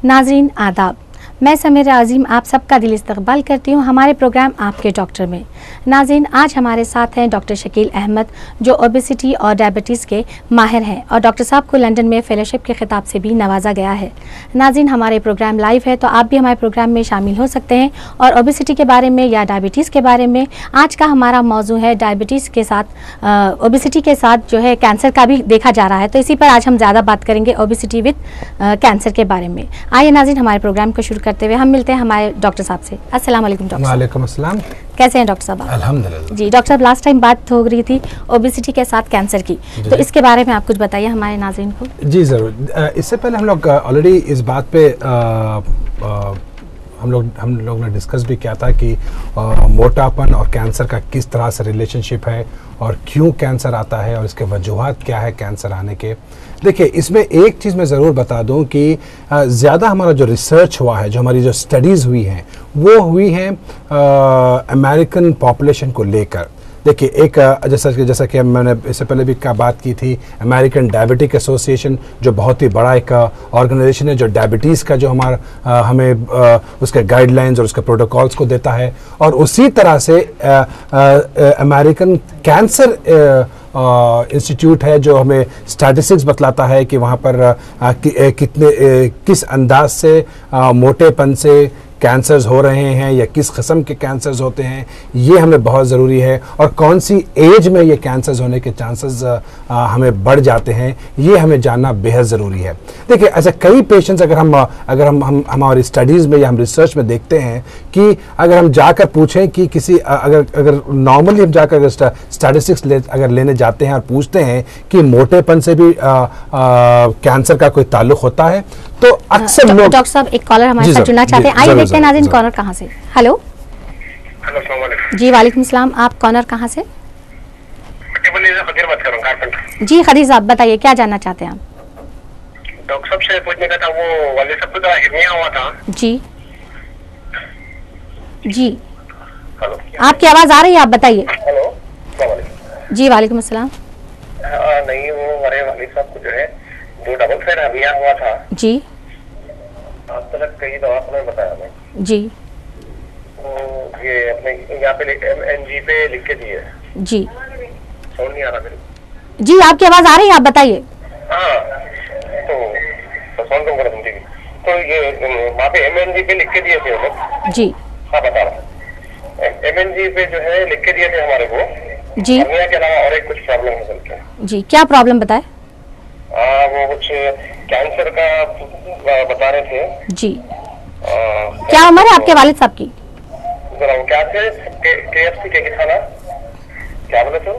नाज़रीन आदाब, मैं समीरा अजीम आप सबका दिल इस्तकबाल करती हूँ हमारे प्रोग्राम आपके डॉक्टर में। नाज़रीन, आज हमारे साथ हैं डॉक्टर शकील अहमद जो ओबेसिटी और डायबिटीज़ के माहिर हैं और डॉक्टर साहब को लंदन में फेलोशिप के खिताब से भी नवाजा गया है। नाज़रीन, हमारे प्रोग्राम लाइव है तो आप भी हमारे प्रोग्राम में शामिल हो सकते हैं और ओबेसिटी के बारे में या डायबिटीज़ के बारे में। आज का हमारा मौजू है डायबिटीज़ के साथ ओबेसिटी के साथ जो है कैंसर का भी देखा जा रहा है, तो इसी पर आज हम ज़्यादा बात करेंगे ओबेसिटी विद कैंसर के बारे में। आइए नाज़रीन, हमारे प्रोग्राम को शुरू करते हुए हम मिलते हैं हमारे डॉक्टर साहब से। अस्सलाम वालेकुम डॉक्टर। वालेकुम अस्सलाम। कैसे हैं डॉक्टर साहब? अल्हम्दुलिल्लाह। जी डॉक्टर साहब, लास्ट टाइम बात हो रही थी ओबेसिटी के साथ कैंसर की, तो इसके बारे में आप कुछ बताइए हमारे नाज़रीन को। जी ज़रूर। इससे पहले हम लोग ऑलरेडी इस बात पे हम लोग ने डिस्कस भी किया था कि मोटापन और कैंसर का किस तरह से रिलेशनशिप है और क्यों कैंसर आता है और इसके वजूहात क्या है कैंसर आने के। देखिए, इसमें एक चीज़ मैं ज़रूर बता दूं कि ज़्यादा हमारा जो रिसर्च हुआ है, जो हमारी जो स्टडीज़ हुई हैं, वो हुई हैं अमेरिकन पॉपुलेशन को लेकर। देखिए, एक जैसा कि मैंने इससे पहले भी बात की थी, अमेरिकन डायबिटिक एसोसिएशन जो बहुत ही बड़ा एक ऑर्गेनाइजेशन है जो डायबिटीज़ का जो हमें उसके गाइडलाइंस और उसके प्रोटोकॉल्स को देता है, और उसी तरह से अमेरिकन कैंसर इंस्टीट्यूट है जो हमें स्टैटिस्टिक्स बतलाता है कि वहाँ पर किस अंदाज से मोटेपन से कैंसर्स हो रहे हैं या किस किस्म के कैंसर्स होते हैं, ये हमें बहुत ज़रूरी है। और कौन सी एज में ये कैंसर्स होने के चांसेस हमें बढ़ जाते हैं, ये हमें जानना बेहद ज़रूरी है। देखिए, ऐसे कई पेशेंट्स अगर हम हमारी स्टडीज़ में या हम रिसर्च में देखते हैं कि अगर हम जाकर पूछें कि किसी अगर नॉर्मली हम जाकर स्टैटिस्टिक्स अगर लेने जाते हैं और पूछते हैं कि मोटेपन से भी कैंसर का कोई ताल्लुक होता है, तो अक्सर लोग। डॉक्टर साहब, एक कॉलर हमारे साथ जुड़ना चाहते हैं, आइए देखते हैं नाज़रीन कॉलर कहाँ से। हेलो जी, वालेकुम सलाम। आप कॉलर कहाँ से? जी खदीर साहब, बताइए क्या जानना चाहते हैं आप? डॉक्टर साहब से पूछने का था, वो वाले सब का हिरनिया हुआ था। जी जी, हेलो, आपकी आवाज़ आ रही है, आप बताइए। हेलो, जी वालेकुम अस्सलाम। नहीं, वो हमारे वालिद साहब को जो है जो डबल साइड हिरनिया हुआ था जी, आज तक कई दवाखानों में बताया हमें जी, तो ये अपने यहाँ पे MNG पे लिख के दिए। जी समझ नहीं आ रहा मेरे। जी, आपकी आवाज़ आ रही है, आप बताइए। हाँ, तो फोन कम करो तुम, ठीक है। तो ये वहाँ पे MNG पे लिख के दिए थे वो लोग। जी हाँ, बता रहा हूँ। MNG पे जो है लिख के दिए थे हमारे को जी हिरनिया के अलावा और एक कुछ प्रॉब्लम हो सकता है। जी, क्या प्रॉब्लम बताए? वो कुछ कैंसर का बता रहे थे जी। क्या उम्र है आपके वालिद साहब की? जरा वो क्या थे, KFC के खाना क्या बोले थे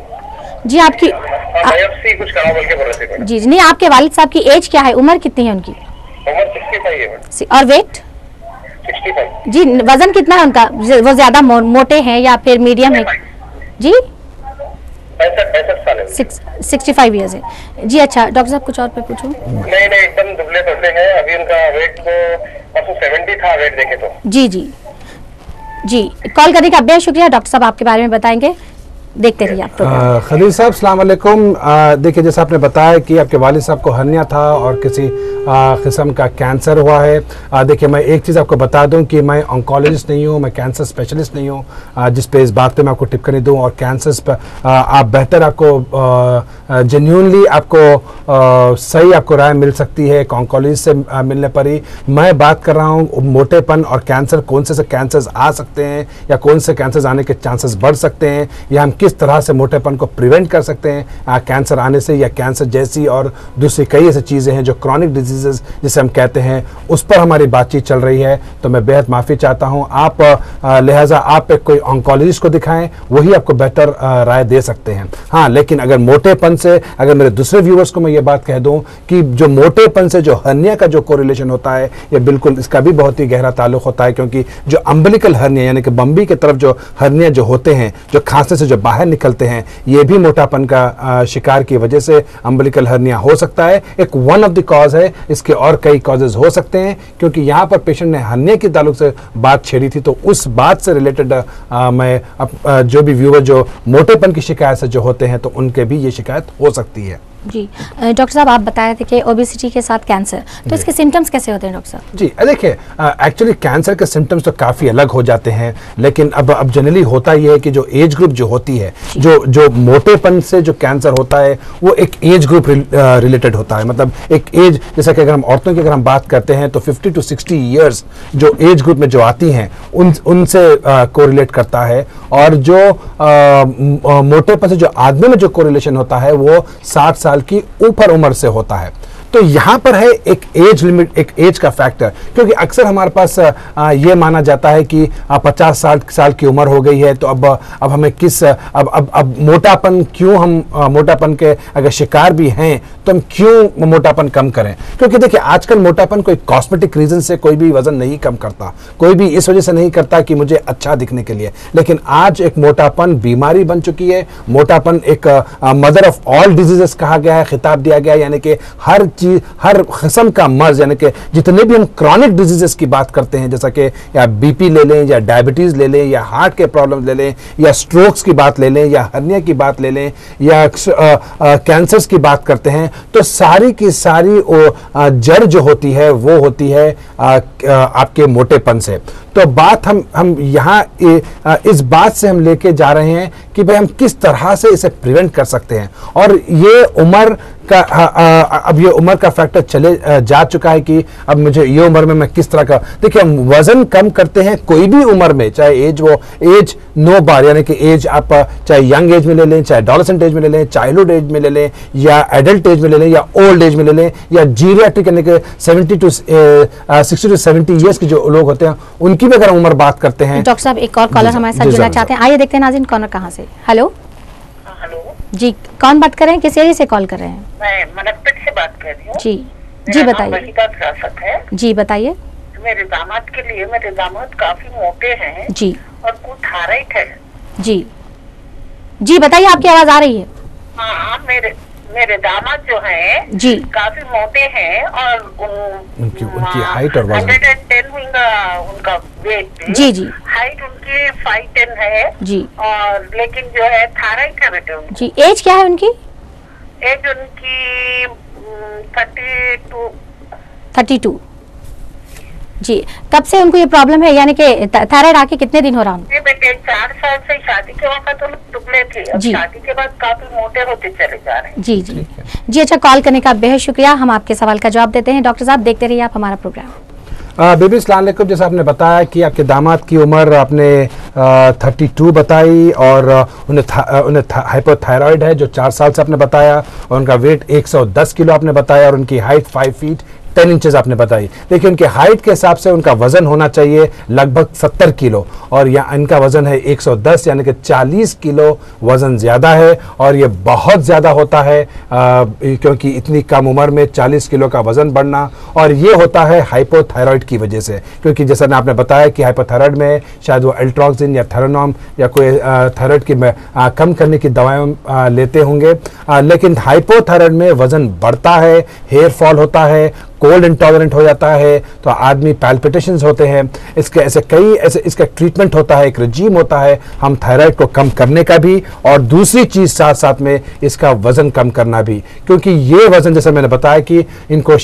जी? आपकी KFC कुछ खाना बोल के बोल रहे थे। जी नहीं, आपके वालिद साहब की एज क्या है, उम्र कितनी है उनकी? उम्र 65 है। और वेट? 65 जी। वजन कितना है उनका? वो ज्यादा मोटे हैं या फिर मीडियम है? जी 65 साल है। 65 ईयर्स है जी। अच्छा डॉक्टर साहब, कुछ और पे पूछूं? नहीं, एकदम दुबले पतले हैं। अभी उनका वेट तो 70 था वेट देखे तो। जी जी जी, कॉल करने का बेहद शुक्रिया। डॉक्टर साहब आपके बारे में बताएंगे, देखते रहिए आप। खलील साहब अस्सलाम वालेकुम। देखिए, जैसा आपने बताया कि आपके वालिद साहब को हर्निया था और किसी किस्म का कैंसर हुआ है। देखिए, मैं एक चीज़ आपको बता दूं कि मैं ऑन्कोलॉजिस्ट नहीं हूं, मैं कैंसर स्पेशलिस्ट नहीं हूं, जिस पे इस बात पे मैं आपको टिप्पणी दूं। और कैंसर्स पर आप बेहतर आपको जेन्युइनली आपको सही आपको राय मिल सकती है एक ऑन्कोलॉजिस्ट से मिलने पर ही। मैं बात कर रहा हूँ मोटेपन और कैंसर, कौन से कैंसर्स आ सकते हैं या कौन से कैंसर्स आने के चांसेस बढ़ सकते हैं, या हम किस तरह से मोटेपन को प्रिवेंट कर सकते हैं कैंसर आने से, या कैंसर जैसी और दूसरी कई ऐसी चीज़ें हैं जो क्रॉनिक डिजीजेस जिसे हम कहते हैं, उस पर हमारी बातचीत चल रही है। तो मैं बेहद माफ़ी चाहता हूं, आप लिहाजा आप एक कोई ऑन्कोलॉजिस्ट को दिखाएं, वही आपको बेहतर राय दे सकते हैं। हाँ, लेकिन अगर मोटेपन से, अगर मेरे दूसरे व्यूवर्स को मैं ये बात कह दूं कि जो मोटेपन से जो हर्निया का जो कोरिलेशन होता है, ये बिल्कुल इसका भी बहुत ही गहरा ताल्लुक होता है, क्योंकि जो अम्बिलिकल हर्निया यानी कि बम्बी की तरफ जो हर्निया जो होते हैं, जो खांसने से जो बाहर निकलते हैं, ये भी मोटापन का शिकार की वजह से अम्बिलिकल हर्निया हो सकता है। एक वन ऑफ द कॉज है, इसके और कई कॉजेज हो सकते हैं। क्योंकि यहाँ पर पेशेंट ने हर्निया के ताल्लुक से बात छेड़ी थी, तो उस बात से रिलेटेड मैं जो भी व्यूअर जो मोटेपन की शिकायत से जो होते हैं, तो उनके भी ये शिकायत हो सकती है। जी डॉक्टर साहब, आप बताए थे कि ओबेसिटी के साथ कैंसर, तो इसके सिम्टम्स कैसे होते हैं डॉक्टर साहब? जी देखिए, एक्चुअली कैंसर के सिम्टम्स तो काफ़ी अलग हो जाते हैं, लेकिन अब जनरली होता ये है कि जो एज ग्रुप जो होती है, जो मोटेपन से जो कैंसर होता है वो एक एज ग्रुप रिलेटेड होता है। मतलब एक एज, जैसा कि अगर हम औरतों की अगर हम बात करते हैं तो 50 to 60 ईयर्स जो एज ग्रुप में जो आती हैं उनसे कोरिलेट करता है, और जो मोटेपन से जो आदमी में जो कोरिलेशन होता है वो 60 साल की ऊपर उम्र से होता है। तो यहाँ पर है एक एज लिमिट, एक एज का फैक्टर, क्योंकि अक्सर हमारे पास ये माना जाता है कि 50 साल की उम्र हो गई है तो अब हमें अब मोटापन क्यों, हम मोटापन के अगर शिकार भी हैं तो हम क्यों मोटापन कम करें? क्योंकि देखिए आजकल मोटापन कोई कॉस्मेटिक रीजन से कोई भी वजन नहीं कम करता, कोई भी इस वजह से नहीं करता कि मुझे अच्छा दिखने के लिए, लेकिन आज एक मोटापन बीमारी बन चुकी है। मोटापन एक मदर ऑफ ऑल डिजीजेस कहा गया है, खिताब दिया गया है, यानी कि हर किस्म का मर्ज, यानी कि जितने भी हम क्रॉनिक डिजीजेस की बात करते हैं, जैसा कि या बीपी ले लें, या डायबिटीज ले लें, या हार्ट के प्रॉब्लम ले लें, या स्ट्रोक्स की बात ले लें, या हर्निया की बात ले लें, या कैंसर्स की बात करते हैं, तो सारी की सारी जड़ जो होती है वो होती है आपके मोटेपन से। तो बात हम यहाँ इस बात से हम लेके जा रहे हैं कि भाई हम किस तरह से इसे प्रिवेंट कर सकते हैं, और ये उम्र का अब ये उम्र का फैक्टर चले जा चुका है कि अब मुझे ये उम्र में मैं किस तरह का, देखिए हम वजन कम करते हैं कोई भी उम्र में, चाहे एज नो बार, यानी कि एज आप चाहे यंग एज में ले लें, चाहे एडोलेसेंट एज में ले लें, चाइल्डहुड एज में ले लें, या एडल्ट एज में ले लें, या ओल्ड एज में ले लें, या जीरियाट्रिक यानी कि 60 to 70 ईयर्स के जो लोग होते हैं उनकी भी अगर उम्र बात करते हैं। डॉक्टर साहब एक और कॉलर हमारे साथ जुड़ना चाहते हैं, आइए देखते हैं नाज़रीन कॉलर कहाँ से। हेलो जी, कौन बात कर रहे हैं, किस एरिया से कॉल कर रहे हैं? मैं मनकपेट से बात कर रही हूँ। जी बताइए। है जी बताइए। मेरे दामाद के लिए, मेरे दामाद काफी मोटे हैं जी, और कुछ थायराइड है। जी बताइए, आपकी आवाज आ रही है। हाँ, मेरे दामाद जो हैं जी काफी मोटे हैं, और उनकी हाइट और वजन 110 उनका वेट। जी हाइट उनकी 5'10" है जी, और लेकिन जो है थायराइड है बेटे उनकी। जी एज क्या है उनकी? एज उनकी 32 जी। कब से उनको ये प्रॉब्लम है, यानी कि थायराइड आके कितने दिन हो रहा है? बेटे 4 साल से, शादी के वक्त तो दुबले थे, अब शादी के बाद काफी मोटे होते चले जा रहे हैं। जी अच्छा, कॉल करने का बेहद शुक्रिया। हम आपके सवाल का जवाब देते हैं। डॉक्टर साहब देखते रहिए आप हमारा प्रोग्राम। बेबी अस्सलाम वालेकुम, जैसा आपने बताया कि आपके दामाद की उम्र आपने 32 बताई, और उन्हें हाइपोथायराइड है जो 4 साल से आपने बताया, और उनका वेट 110 किलो आपने बताया, और उनकी हाइट 5 फीट 10 इंचेस आपने बताई। देखिए उनके हाइट के हिसाब से उनका वजन होना चाहिए लगभग 70 किलो, और यहाँ इनका वजन है 110, यानी कि 40 किलो वजन ज़्यादा है, और ये बहुत ज़्यादा होता है क्योंकि इतनी कम उम्र में 40 किलो का वजन बढ़ना, और ये होता है हाइपोथायराइड की वजह से। क्योंकि जैसा आपने बताया कि हाइपोथायराइड में शायद वो एल्ट्रोक्सिन या थेरोनॉम या कोई थायराइड की कम करने की दवाएं लेते होंगे, लेकिन हाइपोथायराइड में वजन बढ़ता है, हेयर फॉल होता है, कोल्ड इंटॉलरेंट हो जाता है, तो आदमी पैल्पिटेशंस होते हैं। इसके इसका ट्रीटमेंट होता है, एक रजीम होता है हम थायराइड को कम करने का भी, और दूसरी चीज़ साथ साथ में इसका वज़न कम करना भी, क्योंकि ये वज़न जैसे मैंने बताया कि इनको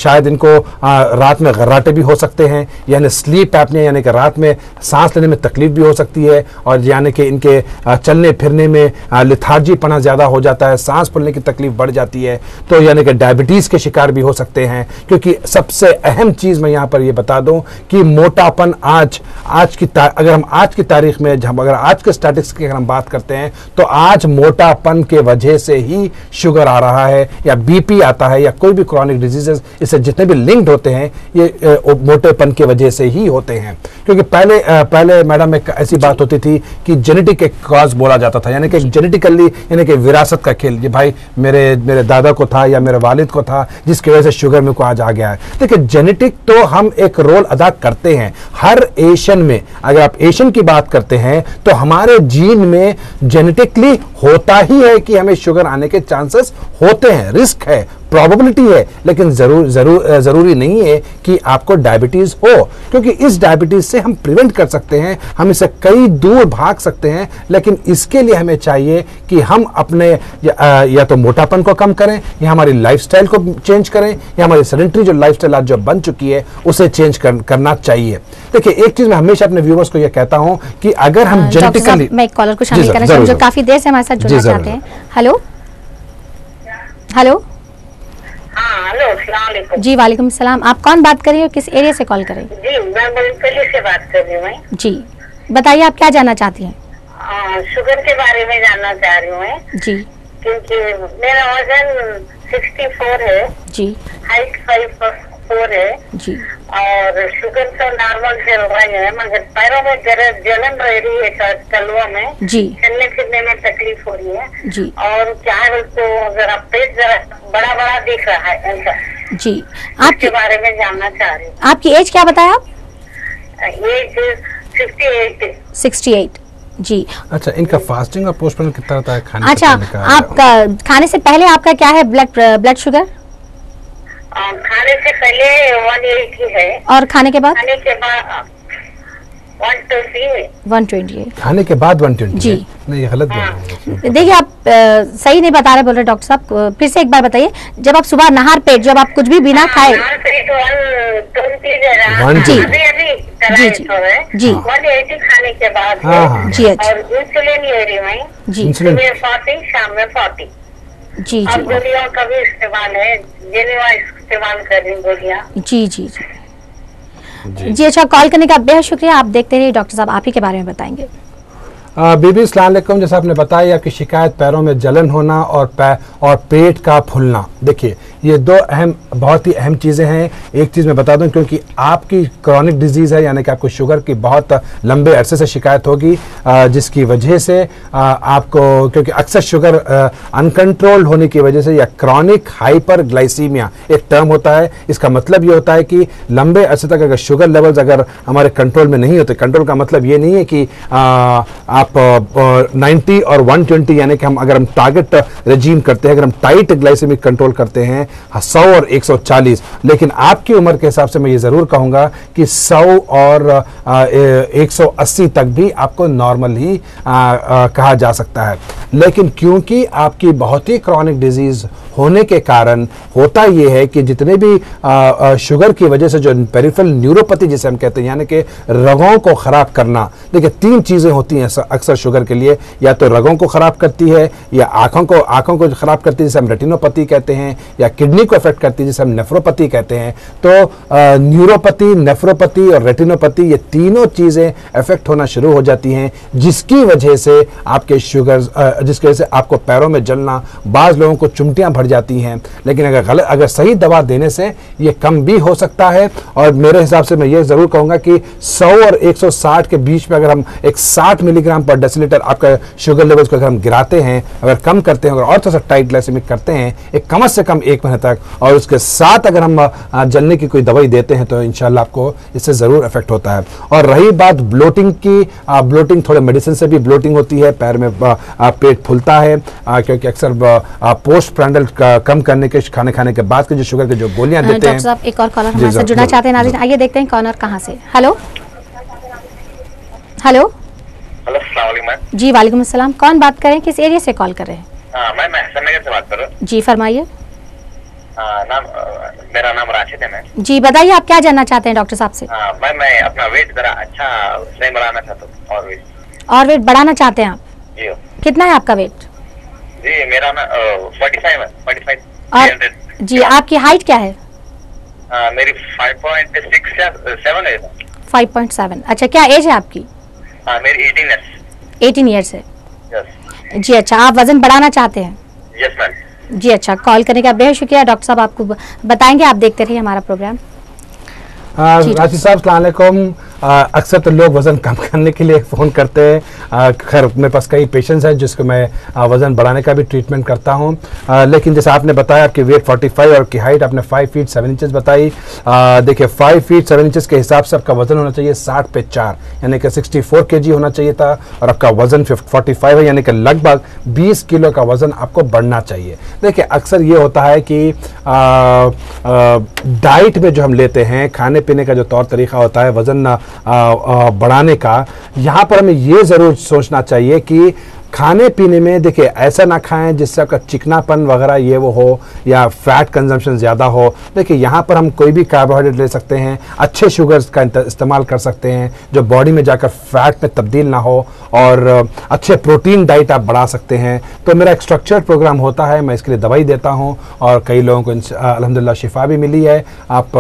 रात में गर्राटे भी हो सकते हैं, यानी स्लीप एपनिया, यानी कि रात में सांस लेने में तकलीफ भी हो सकती है, और यानी कि इनके चलने फिरने में लिथार्जी पना ज़्यादा हो जाता है, सांस फूलने की तकलीफ बढ़ जाती है, तो यानी कि डायबिटीज़ के शिकार भी हो सकते हैं। क्योंकि सबसे अहम चीज मैं यहां पर यह बता दूं कि मोटापन अगर हम आज की तारीख में अगर आज के स्टैटिस्टिक्स की अगर हम बात करते हैं तो आज मोटापन के वजह से ही शुगर आ रहा है, या बीपी आता है, या कोई भी क्रॉनिक डिजीजेस इससे जितने भी लिंक्ड होते हैं ये मोटेपन की वजह से ही होते हैं। क्योंकि पहले मैडम एक ऐसी बात होती थी कि जेनेटिक एक कॉज बोला जाता था, यानी कि जेनेटिकली, यानी कि विरासत का खेल, ये भाई मेरे दादा को था या मेरे वालिद को था जिसकी वजह से शुगर में को आज आ गया है। देखिए जेनेटिक तो हम एक रोल अदा करते हैं हर एशियन में। अगर आप एशियन की बात करते हैं तो हमारे जीन में जेनेटिकली होता ही है कि हमें शुगर आने के चांसेस होते हैं, रिस्क है, प्रोबेबिलिटी है, लेकिन जरूरी नहीं है कि आपको डायबिटीज हो, क्योंकि इस डायबिटीज से हम प्रिवेंट कर सकते हैं, हम इससे कई दूर भाग सकते हैं। लेकिन इसके लिए हमें चाहिए कि हम अपने या तो मोटापन को कम करें, या हमारी लाइफस्टाइल को चेंज करें, या हमारी सेडेंटरी जो लाइफस्टाइल आज जो बन चुकी है उसे चेंज करना चाहिए। देखिए, एक चीज मैं हमेशा अपने व्यूअर्स को यह कहता हूं कि अगर हम जेनेटिकली, मैं एक कॉलर को शामिल करना चाहूँ जो काफी देर से हमारे साथ जुड़ना चाहते हैं। Hello hello. हाँ, हेलो, अस्सलाम वालेकुम। जी वालेकुम सलाम। आप कौन बात कर रही हो, किस एरिया से कॉल कर रही हो? जी, मैं मुंबई से बात कर रही हूँ। मैं जी बताइए, आप क्या जानना चाहती हैं? शुगर के बारे में जानना चाह रही हूँ मैं। जी। क्योंकि मेरा वजन 64 है जी, हाइट 5'4" है जी, और शुगर तो नॉर्मल चल रही है, मगर पैरों में जलन रह रही है, तलुओं में जी, चलने फिरने में तकलीफ हो रही है जी, और क्या है तो जरा पेट जरा बड़ा बड़ा दिख रहा है ऐसा जी। आपके बारे में जानना चाह रही हूँ। आपकी एज क्या बताया आप? एज 68 जी। अच्छा, इनका फास्टिंग और पोस्टपोन कितना होता है खाने अच्छा, आपका खाने से पहले आपका क्या है ब्लड शुगर? खाने से पहले 180 है, और खाने के बाद? खाने के बाद 120 है। खाने के बाद 120 जी। नहीं, ये गलत है। देखिए, आप सही नहीं बता रहे बोल रहे डॉक्टर साहब, फिर से एक बार बताइए। जब आप सुबह नहार पेट, जब आप कुछ भी बिना खाए, जी जी जी 180 खाने के बाद जी, अच्छा, और इंसुलिन ले रही मैं जी, 40, शाम में 40 जी जी, गोलियों का भी इस्तेमाल है, जेनेवा इस्तेमाल कर रही गोलियाँ जी जी जी। अच्छा, कॉल करने का बेहद शुक्रिया। आप देखते रहिए, डॉक्टर साहब आप ही के बारे में बताएंगे। बीबी अस्सलाम वालेकुम। जैसा आपने बताया, आपकी शिकायत पैरों में जलन होना और पेट का फूलना। देखिए, ये दो बहुत ही अहम चीज़ें हैं। एक चीज़ मैं बता दूं, क्योंकि आपकी क्रॉनिक डिजीज़ है, यानी कि आपको शुगर की बहुत लंबे अरसे से शिकायत होगी, जिसकी वजह से आपको, क्योंकि अक्सर शुगर अनकंट्रोल होने की वजह से, या क्रॉनिक हाइपरग्लाइसीमिया एक टर्म होता है, इसका मतलब ये होता है कि लंबे अरसे तक अगर शुगर लेवल्स अगर हमारे कंट्रोल में नहीं होते, कंट्रोल का मतलब ये नहीं है कि आप 90 और 120, यानी कि अगर हम टारगेट रेजीम करते हैं, अगर हम टाइट ग्लाइसेमिक कंट्रोल करते हैं 100 और 140, लेकिन आपकी उम्र के हिसाब से मैं ये जरूर कहूंगा कि 100 और 180 तक भी आपको नॉर्मल ही कहा जा सकता है। लेकिन क्योंकि आपकी बहुत ही क्रॉनिक डिजीज होने के कारण होता यह है कि जितने भी शुगर की वजह से जो पेरिफेरल न्यूरोपैथी जिसे हम कहते हैं, यानी कि रगों को खराब करना। देखिए, 3 चीजें होती हैं अक्सर शुगर के लिए, या तो रगों को खराब करती है, या आंखों को खराब करती है जिसे हम रेटिनोपैथी कहते हैं, या किडनी को अफेक्ट करती है जिसे हम नेफ्रोपैथी कहते हैं। तो न्यूरोपैथी, नेफ्रोपैथी और रेटिनोपैथी, ये तीनों चीजें अफेक्ट होना शुरू हो जाती हैं, जिसकी वजह से आपके जिसकी वजह से आपको पैरों में जलना, बाज लोगों को चुमटियां भर जाती हैं। लेकिन अगर सही दवा देने से ये कम भी हो सकता है। और मेरे हिसाब से मैं ये जरूर कहूंगा कि 100 और 160 के बीच में अगर हम एक 60 मिलीग्राम पर डेसीलीटर आपका शुगर लेवल्स को अगर हम गिराते हैं, अगर कम करते हैं, और थोड़ा सा टाइट ग्लाइसेमिक करते हैं एक कम से कम 1 महीने तक, और उसके साथ अगर हम जलने की कोई दवाई देते हैं, तो इंशाल्लाह आपको इससे जरूर इफेक्ट होता है। और रही बात ब्लोटिंग की, ब्लोटिंग थोड़े मेडिसिन से भी ब्लोटिंग होती है, पैर में पेट फूलता है, क्योंकि अक्सर पोस्ट प्रैंडल कम करने के खाने के बाद के जो शुगर के जो गोलियां देते हैं। डॉक्टर साहब, एक और कॉलर हमारे साथ जुड़ना चाहते हैं। नाज़रीन, आइए देखते हैं कॉलर कहां से। हेलो हेलो अस्सलाम वालेकुम। जी वालेकुम अस्सलाम। कौन बात कर रहे हैं, किस एरिया से कॉल कर रहे हैं? मैं हसन नगर से बात कर रहा हूँ। जी फरमाइए। मेरा नाम राशिद है। मैं जी बताइए, आप क्या जानना चाहते हैं डॉक्टर साहब से? मैं अपना वेट जरा अच्छा नहीं बढ़ाना चाहता हूँ। और वेट बढ़ाना चाहते हैं आप? जी। कितना है आपका वेट? जी मेरा 45 और जी आपकी हाइट क्या है? मेरी 5.6 या 7 है। 5.7। अच्छा, क्या एज है आपकी? मेरी 18 ईयर्स है। यस। जी अच्छा, आप वजन बढ़ाना चाहते हैं? Yes ma'am. जी अच्छा, कॉल करने का बेहद शुक्रिया। डॉक्टर साहब आपको बताएंगे, आप देखते रहिए हमारा प्रोग्राम। राशिद साहब अस्सलाम वालेकुम। अक्सर तो लोग वज़न कम करने के लिए फ़ोन करते हैं। खैर मेरे पास कई पेशेंट्स हैं जिसको मैं वज़न बढ़ाने का भी ट्रीटमेंट करता हूं, लेकिन जैसे आपने बताया आपकी वेट 45 और आपकी हाइट आपने 5 फीट 7 इंचेस बताई। देखिए 5 फीट 7 इंचेस के हिसाब से आपका वज़न होना चाहिए 60 पे 4 यानी कि 64 kg होना चाहिए था, और आपका वज़न 45 है यानी कि लगभग 20 किलो का वज़न आपको बढ़ना चाहिए। देखिए अक्सर ये होता है कि डाइट में जो हम लेते हैं, खाने पीने का जो तौर तरीका होता है वज़न बढ़ाने का, यहाँ पर हमें ये ज़रूर सोचना चाहिए कि खाने पीने में देखिए ऐसा ना खाएं जिससे आपका चिकनापन वगैरह ये वो हो या फैट कंजम्पशन ज़्यादा हो। देखिए यहाँ पर हम कोई भी कार्बोहाइड्रेट ले सकते हैं, अच्छे शुगर्स का इस्तेमाल कर सकते हैं जो बॉडी में जाकर फैट में तब्दील ना हो, और अच्छे प्रोटीन डाइट आप बढ़ा सकते हैं। तो मेरा एक स्ट्रक्चर्ड प्रोग्राम होता है, मैं इसके लिए दवाई देता हूँ और कई लोगों को अल्हम्दुलिल्लाह शिफा भी मिली है। आप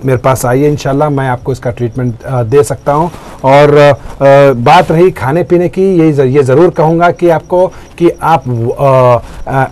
मेरे पास आइए, इंशाल्लाह मैं आपको इसका ट्रीटमेंट दे सकता हूँ। और बात रही खाने पीने की, ये ज़रूर कहूँगा कि आपको कि आप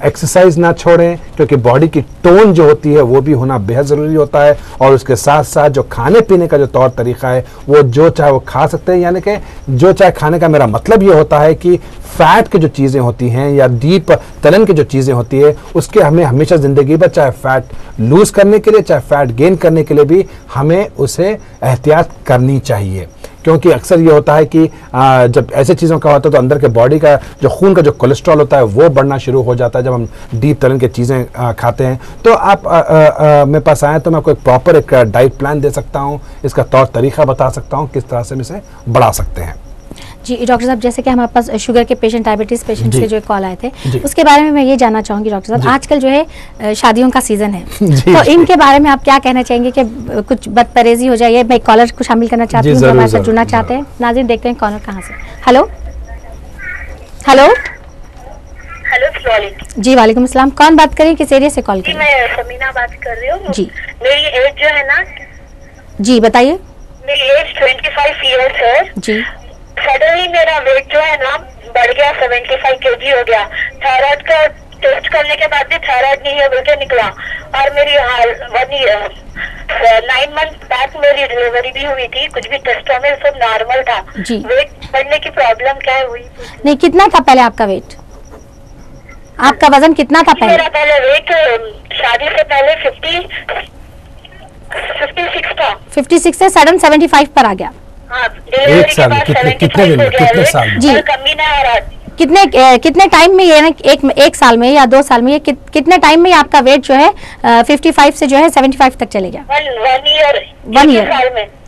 एक्सरसाइज ना छोड़ें, क्योंकि बॉडी की टोन जो होती है वो भी होना बेहद ज़रूरी होता है। और उसके साथ साथ जो खाने पीने का जो तौर तरीका है वो जो चाहे वो खा सकते हैं, यानी कि जो चाहे खाने का मेरा मतलब ये होता है कि फैट की जो चीज़ें होती हैं या डीप तलन की जो चीज़ें होती है उसके हमें हमेशा ज़िंदगी में चाहे फैट लूज़ करने के लिए चाहे फैट गेन करने के लिए भी हमें उसे एहतियात करनी चाहिए। क्योंकि अक्सर ये होता है कि जब ऐसे चीज़ों का होता है तो अंदर के बॉडी का जो खून का जो कोलेस्ट्रॉल होता है वो बढ़ना शुरू हो जाता है जब हम डीप तलन की चीज़ें खाते हैं। तो आप मेरे पास आए तो मैं आपको एक प्रॉपर एक डाइट प्लान दे सकता हूँ, इसका तौर तरीका बता सकता हूँ किस तरह से हम इसे बढ़ा सकते हैं। जी डॉक्टर साहब, जैसे कि हमारे पास शुगर के पेशेंट, डायबिटीज़ पेशेंट के जो कॉल आए थे उसके बारे में मैं ये जानना चाहूँगी डॉक्टर साहब, आजकल जो है शादियों का सीज़न है तो इनके बारे में आप क्या कहना चाहेंगे कि कुछ बदपरहेज़ी हो जाए? मैं कॉलर को शामिल करना चाहती हूँ, हमारे साथ जुड़ना चाहते हैं। नाज़रीन देखते हैं कॉलर कहाँ से। हेलो हेलो जी वालेकुम अस्सलाम, कौन बात करें, किस एरिया से कॉल करें? मैं समीना बात कर रही हूँ जी। मेरी एज जो है ना, जी बताइए। मेरी एज 25 ईयर्स है जी। सडनली मेरा वेट जो है ना बढ़ गया, 75 kg हो गया। थायराइड का टेस्ट करने के बाद भी थायराइड नहीं है बोल के निकला, और मेरी 9 मंथ बैक मेरी डिलीवरी भी हुई थी, कुछ भी टेस्टों में सब नॉर्मल था। वेट बढ़ने की प्रॉब्लम क्या है हुई? नहीं, कितना था पहले आपका वेट? आपका वजन कितना था पहले? मेरा पहले वेट शादी से पहले 56 था। 56 से सडन 75 पर आ गया। हाँ, एक साल में कितने साल में? जी, कमी ना आ रहा। कितने टाइम में ये ना, एक साल में या 2 साल में, ये कितने टाइम में आपका वेट जो है 55 से जो है 75 तक चले गया? 1 ईयर।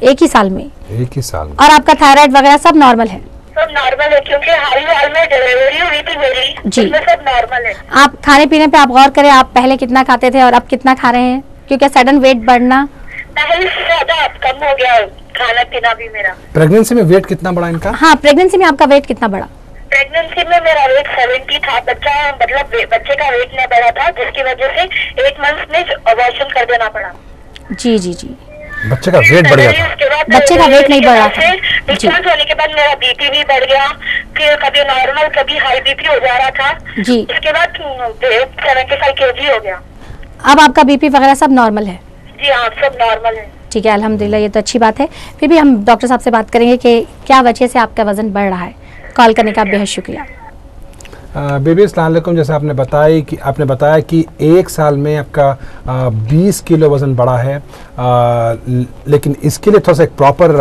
एक ही साल में। और आपका थायराइड वगैरह सब नॉर्मल है? सब नॉर्मल है, क्योंकि हाल ही में डिलीवरी हुई थी मेरी जी, सब नॉर्मल है। आप खाने पीने पे आप गौर करें, आप पहले कितना खाते थे और अब कितना खा रहे हैं? क्योंकि सडन वेट बढ़ना पहले से ज्यादा कम हो गया खाना पीना भी मेरा। प्रेगनेंसी में वेट कितना बढ़ा इनका? हाँ, प्रेगनेंसी में आपका वेट कितना बढ़ा? प्रेगनेंसी में मेरा वेट 70 था। बच्चे का वेट नहीं बढ़ा था, जिसकी वजह से 8 मंथ में अबॉर्शन कर देना पड़ा। जी जी जी, बच्चे का वेट बढ़ गया था। बच्चे का वेट नहीं बढ़ा था। डिस्चार्ज होने के बाद मेरा बीपी भी बढ़ गया, फिर कभी नॉर्मल कभी हाई बीपी हो जा रहा था जी। इसके बाद 75 kg हो गया। अब आपका बीपी वगैरह सब नॉर्मल है? जी हाँ, सब नॉर्मल है। ठीक है, अल्हम्दुलिल्लाह, ये तो अच्छी बात है। फिर भी हम डॉक्टर साहब से बात करेंगे कि क्या वजह से आपका वजन बढ़ रहा है। कॉल करने का बेहद शुक्रिया। बेबी अस्सलाम वालेकुम, जैसे आपने बताया कि 1 साल में आपका 20 किलो वज़न बढ़ा है, लेकिन इसके लिए थोड़ा सा एक प्रॉपर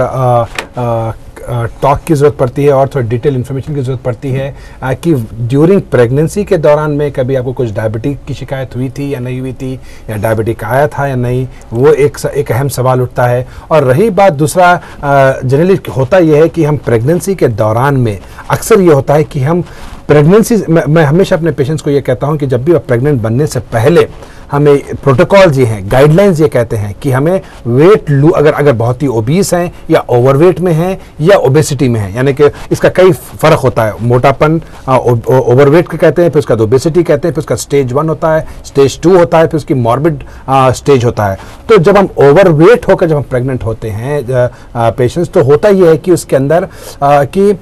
टॉक की ज़रूरत पड़ती है और थोड़ी डिटेल इन्फॉर्मेशन की ज़रूरत पड़ती है कि ड्यूरिंग प्रेगनेंसी के दौरान में कभी आपको कुछ डायबिटिक की शिकायत हुई थी या नहीं हुई थी, या डायबिटिक आया था या नहीं, वो एक अहम सवाल उठता है। और रही बात दूसरा, जनरली होता यह है कि हम प्रेगनेंसी के दौरान में अक्सर ये होता है कि हम प्रेगनेंसी, मैं हमेशा अपने पेशेंट्स को ये कहता हूँ कि जब भी आप प्रेग्नेंट बनने से पहले हमें प्रोटोकॉल्स ये हैं, गाइडलाइंस ये कहते हैं कि हमें वेट अगर बहुत ही ओबीस हैं या ओवरवेट में हैं या ओबेसिटी में हैं, यानी कि इसका कई फ़र्क होता है। मोटापन ओवरवेट का कहते हैं, फिर उसका ओबेसिटी कहते हैं, फिर उसका स्टेज 1 होता है, स्टेज 2 होता है, फिर उसकी मॉर्बिड स्टेज होता है। तो जब हम ओवरवेट होकर जब हम प्रेग्नेंट होते हैं पेशेंट्स, तो होता ये है कि उसके अंदर कि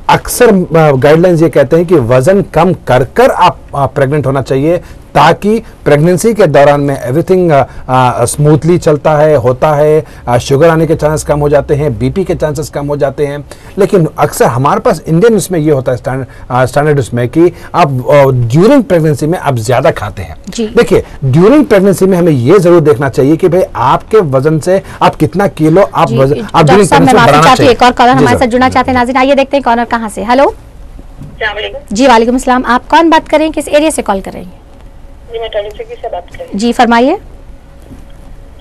अक्सर गाइडलाइंस ये कहते हैं कि वज़न कम कर आप प्रेग्नेंट होना चाहिए, ताकि प्रेगनेंसी के दौरान में एवरीथिंग स्मूथली चलता है, होता है, शुगर आने के चांसेस कम हो जाते हैं, बीपी के चांसेस कम हो जाते हैं। लेकिन अक्सर हमारे पास इंडियन उसमें ये होता है स्टैंडर्ड उसमें कि आप ड्यूरिंग प्रेगनेंसी में आप ज्यादा खाते हैं। देखिए, ड्यूरिंग प्रेगनेंसी में हमें ये जरूर देखना चाहिए कि भाई आपके वजन से आप कितना किलो आप ड्यूरिंग प्रेगनेंसी बढ़ाना चाहिए। एक और कॉलर हमारे साथ जुड़ना चाहते हैं नाज़रीन, आइए देखते हैं कॉलर कहाँ से। हेलो जी, वालेकुम अस्सलाम। आप कौन बात कर रहे हैं, किस एरिया से कॉल कर रहे हैं? जी, मैं टॉलीसिटी से बात कर रही हूँ। जी फरमाइए।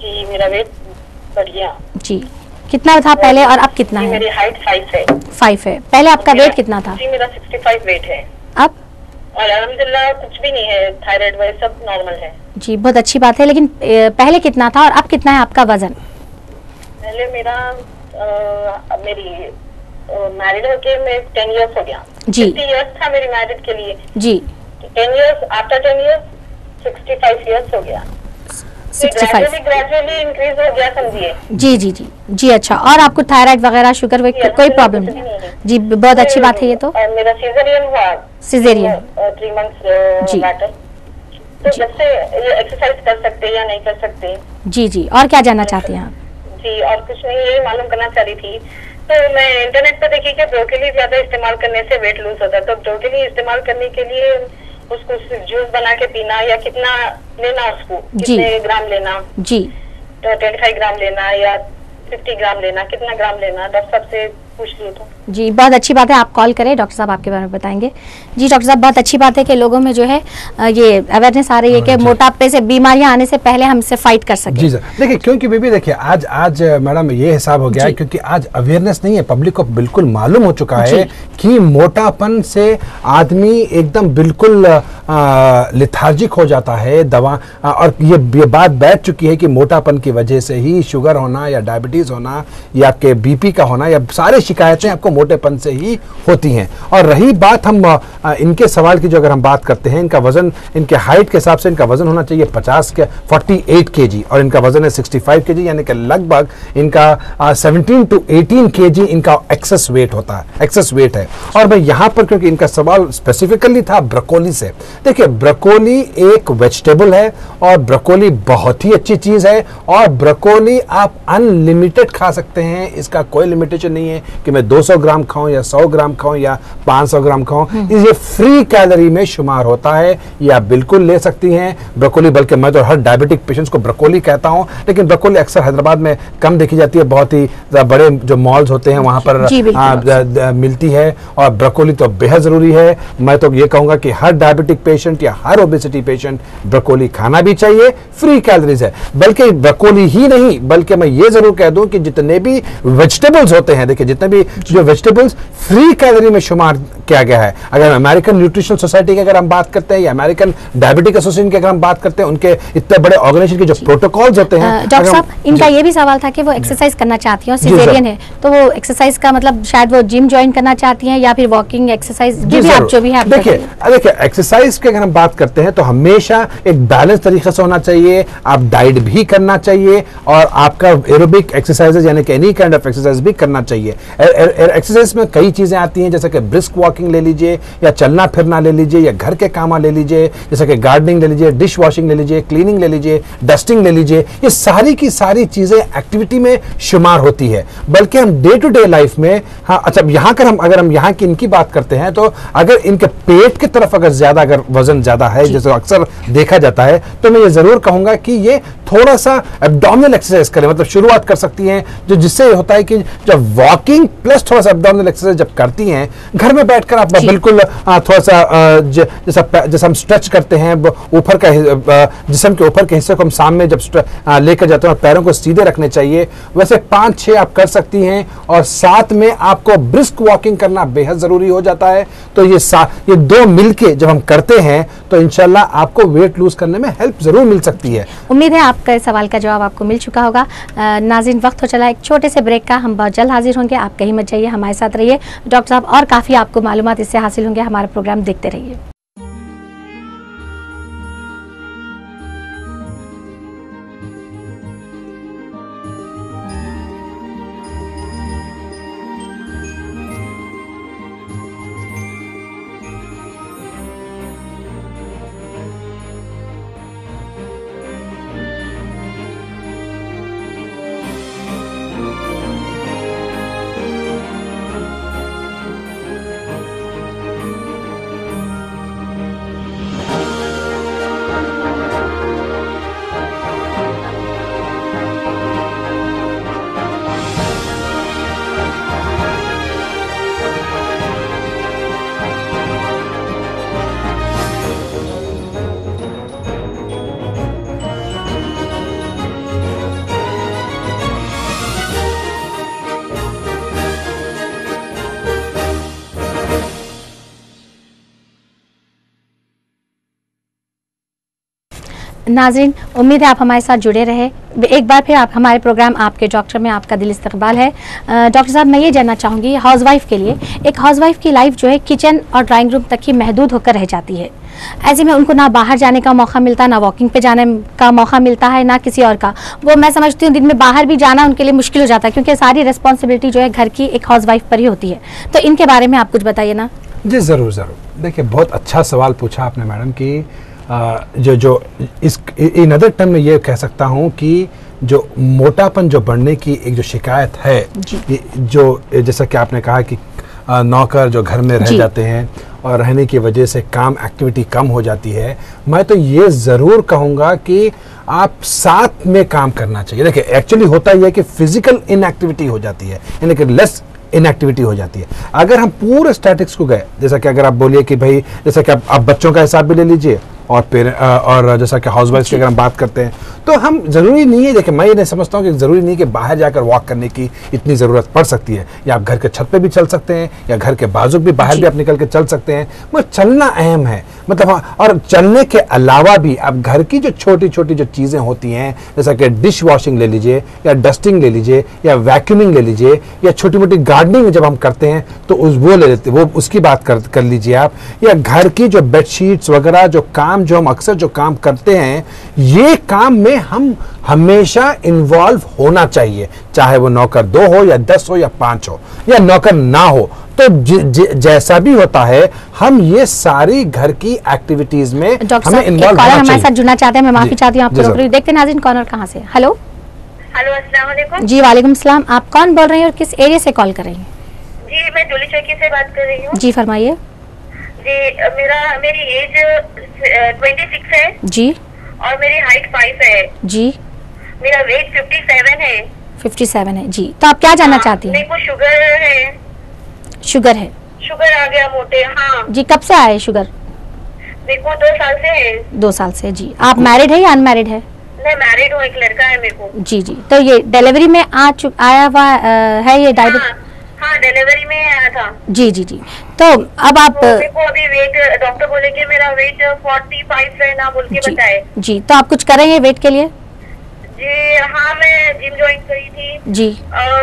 जी, मेरा वेट बढ़ गया। जी, कितना था पहले और अब कितना है? मेरी हाइट 5 है। 5 है। पहले आपका वेट कितना था? जी, मेरा 65 वेट है। अब? और अल्हम्दुलिल्लाह कुछ भी नहीं है, थायराइड वगैरह सब नॉर्मल है। जी, बहुत अच्छी बात है। लेकिन पहले कितना था और अब कितना है आपका वजन? पहले मेरा मेरी मैरिड होके मैं 10 इयर्स हो गया। जी, 50 इयर्स था मेरी मैरिड के लिए। जी, 10 इयर्स, आफ्टर 10 इयर्स 65 इयर्स हो गया। 65 ग्रेजुअली इंक्रीज हो गया, समझिए। जी जी जी जी। अच्छा, और आपको थायराइड वगैरह शुगर कोई प्रॉब्लम नहीं? जी, बहुत अच्छी बात है ये तो। मेरा सीजरियन हुआ। सीजरियन 3 मंथ्स जी। बैटर। तो जब से ये एक्सरसाइज कर सकते हैं या नहीं कर सकते? जी जी, और क्या जानना चाहती हैं आप? जी, और कुछ नहीं, यही मालूम करना चाह रही थी। तो मैं इंटरनेट पे देखी कि ब्रोकली ज्यादा इस्तेमाल करने से वेट लूज होता है, तो ब्रोकली इस्तेमाल करने के लिए उसको जूस बना के पीना या कितना लेना, उसको कितने ग्राम लेना? जी, तो 25 ग्राम लेना या 50 ग्राम लेना, कितना ग्राम लेना? डॉक्टर साहब से पूछ लिया तो। जी, बहुत अच्छी बात है, आप कॉल करें, डॉक्टर साहब आपके बारे में बताएंगे। जी डॉक्टर साहब, बहुत अच्छी बात है कि लोगों में जो है ये अवेयरनेस आ रही है कि मोटापे से बीमारियां आने से पहले हम इससे फाइट कर सकें। जी सर, देखिए क्योंकि बेबी देखिए आज मैडम ये हिसाब हो गया है क्योंकि आज अवेयरनेस नहीं है, पब्लिक को बिल्कुल मालूम हो चुका है कि मोटापन से आदमी एकदम बिल्कुल लिथार्जिक हो जाता है दवा, और ये बात बैठ चुकी है कि मोटापन की वजह से ही शुगर होना या डायबिटीज होना या आपके बीपी का होना या सारे शिकायतें आपको मोटेपन से ही होती हैं। और रही बात हम इनके सवाल की, जो अगर हम बात करते हैं, इनका वजन, इनके हाइट के हिसाब से इनका वजन होना चाहिए 48 केजी और इनका वजन है 65 केजी, यानी कि लगभग इनका 17 to 18 केजी इनका एक्सेस वेट होता है, एक्सेस वेट है। और भाई यहाँ पर क्योंकि इनका सवाल स्पेसिफिकली था ब्रोकोली से, देखिए ब्रोकोली एक वेजिटेबल है और ब्रोकोली बहुत ही अच्छी चीज है और ब्रोकोली आप अनलिमिटेड खा सकते हैं, इसका कोई लिमिटेशन नहीं है कि मैं 200 ग्राम खाऊं या 100 ग्राम खाऊं या 500 ग्राम खाऊं। ये फ्री कैलोरी में शुमार होता है, ये आप बिल्कुल ले सकती हैं ब्रोकोली। बल्कि मैं तो हर डायबिटिक पेशेंट्स को ब्रोकोली कहता हूं, लेकिन ब्रोकोली अक्सर हैदराबाद में कम देखी जाती है, बहुत ही बड़े जो मॉल्स होते हैं वहां पर मिलती है और ब्रोकोली तो बेहद जरूरी है। मैं तो ये कहूंगा कि हर डायबिटिक पेशेंट या हर ओबेसिटी पेशेंट ब्रोकोली खाना भी चाहिए, फ्री कैलोरीज है। बल्कि ब्रोकोली ही नहीं, बल्कि मैं ये जरूर कह दूं कि जितने भी वेजिटेबल्स होते हैं, देखिए जितने भी जो वेजिटेबल्स फ्री कैलोरी में शुमार किया गया है। अगर अमेरिकन न्यूट्रिशनल सोसाइटी की अगर हम बात करते हैं या अमेरिकन डायबिटिक एसोसिएशन की अगर हम बात करते हैं, उनके इतने बड़े ऑर्गेनाइजेशन के जो प्रोटोकॉल्स होते हैं। डॉक्टर साहब, इनका ये भी सवाल था कि वो एक्सरसाइज करना चाहती हैं, सिजेरियन है, तो वो एक्सरसाइज का मतलब शायद वो जिम ज्वाइन करना चाहती हैं या फिर वॉकिंग एक्सरसाइज, ये भी आप जो भी है। देखिए एक्सरसाइज की अगर हम बात करते हैं तो हमेशा एक बैलेंस तरीके से होना चाहिए, आप डाइट भी करना चाहिए और आपका एरोबिक एक्सरसाइजेज यानी कि एनी काइंड ऑफ एक्सरसाइज भी करना चाहिए। एक्सरसाइज में कई चीजें आती हैं, जैसे कि ब्रिस्क वॉकिंग ले लीजिए या चलना फिरना ले लीजिए या घर के काम ले लीजिए, जैसे कि गार्डनिंग ले लीजिए, डिश वॉशिंग ले लीजिए, क्लीनिंग ले लीजिए, डस्टिंग ले लीजिए। ये सारी की सारी चीजें एक्टिविटी में शुमार होती है। बल्कि हम डे टू डे लाइफ में, हाँ अच्छा, यहाँ कर हम अगर हम यहाँ की इनकी बात करते हैं तो अगर इनके पेट की तरफ अगर ज्यादा अगर वजन ज्यादा है, जैसे अक्सर देखा जाता है, तो मैं ये जरूर कहूंगा कि ये थोड़ा सा एब्डोमिनल एक्सरसाइज करें, मतलब शुरुआत कर सकती हैं, जो जिससे होता है कि जब वॉकिंग प्लस थोड़ा सा एब्डोमिनल एक्सरसाइज जब करती हैं घर में बैठकर, आप बिल्कुल थोड़ा सा जैसा हम स्ट्रेच करते हैं, ऊपर का जिस्म के ऊपर के हिस्से को हम सामने जब लेकर जाते हैं और पैरों को सीधे रखने चाहिए, वैसे 5-6 आप कर सकती हैं। और साथ में आपको ब्रिस्क वॉकिंग करना बेहद जरूरी हो जाता है। तो ये दो मिलके जब हम करते हैं तो इंशाल्लाह आपको वेट लूज करने में हेल्प जरूर मिल सकती है। उम्मीद है आपका सवाल का जवाब आपको मिल चुका होगा। नाज़रीन, वक्त हो चला एक छोटे से ब्रेक का, हम बहुत जल्द हाजिर होंगे, आप कहीं मत जाइए, हमारे साथ रहिए डॉक्टर साहब, और काफ़ी आपको मालूमात इससे हासिल होंगे, हमारा प्रोग्राम देखते रहिए। नाज़रीन, उम्मीद है आप हमारे साथ जुड़े रहे। एक बार फिर आप हमारे प्रोग्राम आपके डॉक्टर में आपका दिल इस्तकबाल है। डॉक्टर साहब, मैं ये जानना चाहूँगी, हाउसवाइफ के लिए, एक हाउसवाइफ की लाइफ जो है किचन और ड्राइंग रूम तक ही महदूद होकर रह जाती है। ऐसे में उनको ना बाहर जाने का मौका मिलता, ना वॉकिंग पे जाने का मौका मिलता है, ना किसी और का। वो मैं समझती हूँ दिन में बाहर भी जाना उनके लिए मुश्किल हो जाता है, क्योंकि सारी रिस्पॉन्सिबिलिटी जो है घर की एक हाउसवाइफ पर ही होती है। तो इनके बारे में आप कुछ बताइए ना। जी ज़रूर ज़रूर। देखिए, बहुत अच्छा सवाल पूछा आपने मैडम कि जो इस इन अदर टर्म में ये कह सकता हूँ कि जो मोटापन जो बढ़ने की एक जो शिकायत है, जो जैसा कि आपने कहा कि नौकर जो घर में रह जाते हैं और रहने की वजह से काम एक्टिविटी कम हो जाती है, मैं तो ये ज़रूर कहूँगा कि आप साथ में काम करना चाहिए। देखिए, एक्चुअली होता ही है कि फिजिकल इनएक्टिविटी हो जाती है, यानी कि लेस इनएक्टिविटी हो जाती है। अगर हम पूरे स्टैटिक्स को गए, जैसा कि अगर आप बोलिए कि भाई, जैसा कि आप बच्चों का हिसाब भी ले लीजिए और जैसा कि हाउसवाइफ की अगर हम बात करते हैं, तो हम ज़रूरी नहीं है, देखिए मैं ये नहीं समझता हूँ कि ज़रूरी नहीं कि बाहर जाकर वॉक करने की इतनी ज़रूरत पड़ सकती है। या आप घर के छत पे भी चल सकते हैं, या घर के बाजू भी बाहर भी आप निकल के चल सकते हैं। मगर चलना अहम है, मतलब हाँ। और चलने के अलावा भी आप घर की जो छोटी छोटी जो चीज़ें होती हैं, जैसा कि डिश वॉशिंग ले लीजिए, या डस्टिंग ले लीजिए, या वैक्यूमिंग ले लीजिए, या छोटी मोटी गार्डनिंग जब हम करते हैं तो वो ले लेते, वो उसकी बात कर लीजिए आप। या घर की जो बेडशीट्स वगैरह जो हम अक्सर जो काम करते हैं, ये काम में हम हमेशा इन्वॉल्व होना चाहिए, चाहे वो नौकर 2 हो या 10 हो या 5 हो या नौकर ना हो। तो जैसा भी होता है, हम ये सारी घर की एक्टिविटीज में हमें इन्वॉल्व होना चाहिए। हमारे साथ जुड़ना चाहते हैं, मैं माफी चाहती हूँ आपको। देखते हैं नाज़रीन कॉलर कहाँ से। हेलो अस्सलाम वालेकुम। जी वालेकुम सलाम। आप कौन बोल रहे हैं और किस एरिया से कॉल कर रही हैं? जी, मैं डोली चौकी से बात कर रही हूँ। जी फरमाइए। जी, मेरी एज 26 है जी, और मेरी हाइट 5 है जी, मेरा वेट 57 है। 57 है जी। तो आप क्या जानना चाहती हैं? मेरे को शुगर है। शुगर है? शुगर आ गया मोटे। हाँ जी। कब से आए शुगर? मेरे को 2 साल से है। 2 साल से। जी। आप मैरिड है या अनमैरिड है? मैं मैरिड हूँ, एक लड़का है मेरे को। जी जी। तो ये डिलीवरी में आया हुआ है ये डायबिटीज? हाँ, डिलीवरी में आया था। जी जी जी। तो अब आप मेरे को अभी वेट, डॉक्टर बोले कि मेरा वेट 45 है ना, बोल के बताए। जी। तो आप कुछ कर रहे हैं वेट के लिए? जी हाँ, मैं जिम ज्वाइन करी थी जी, और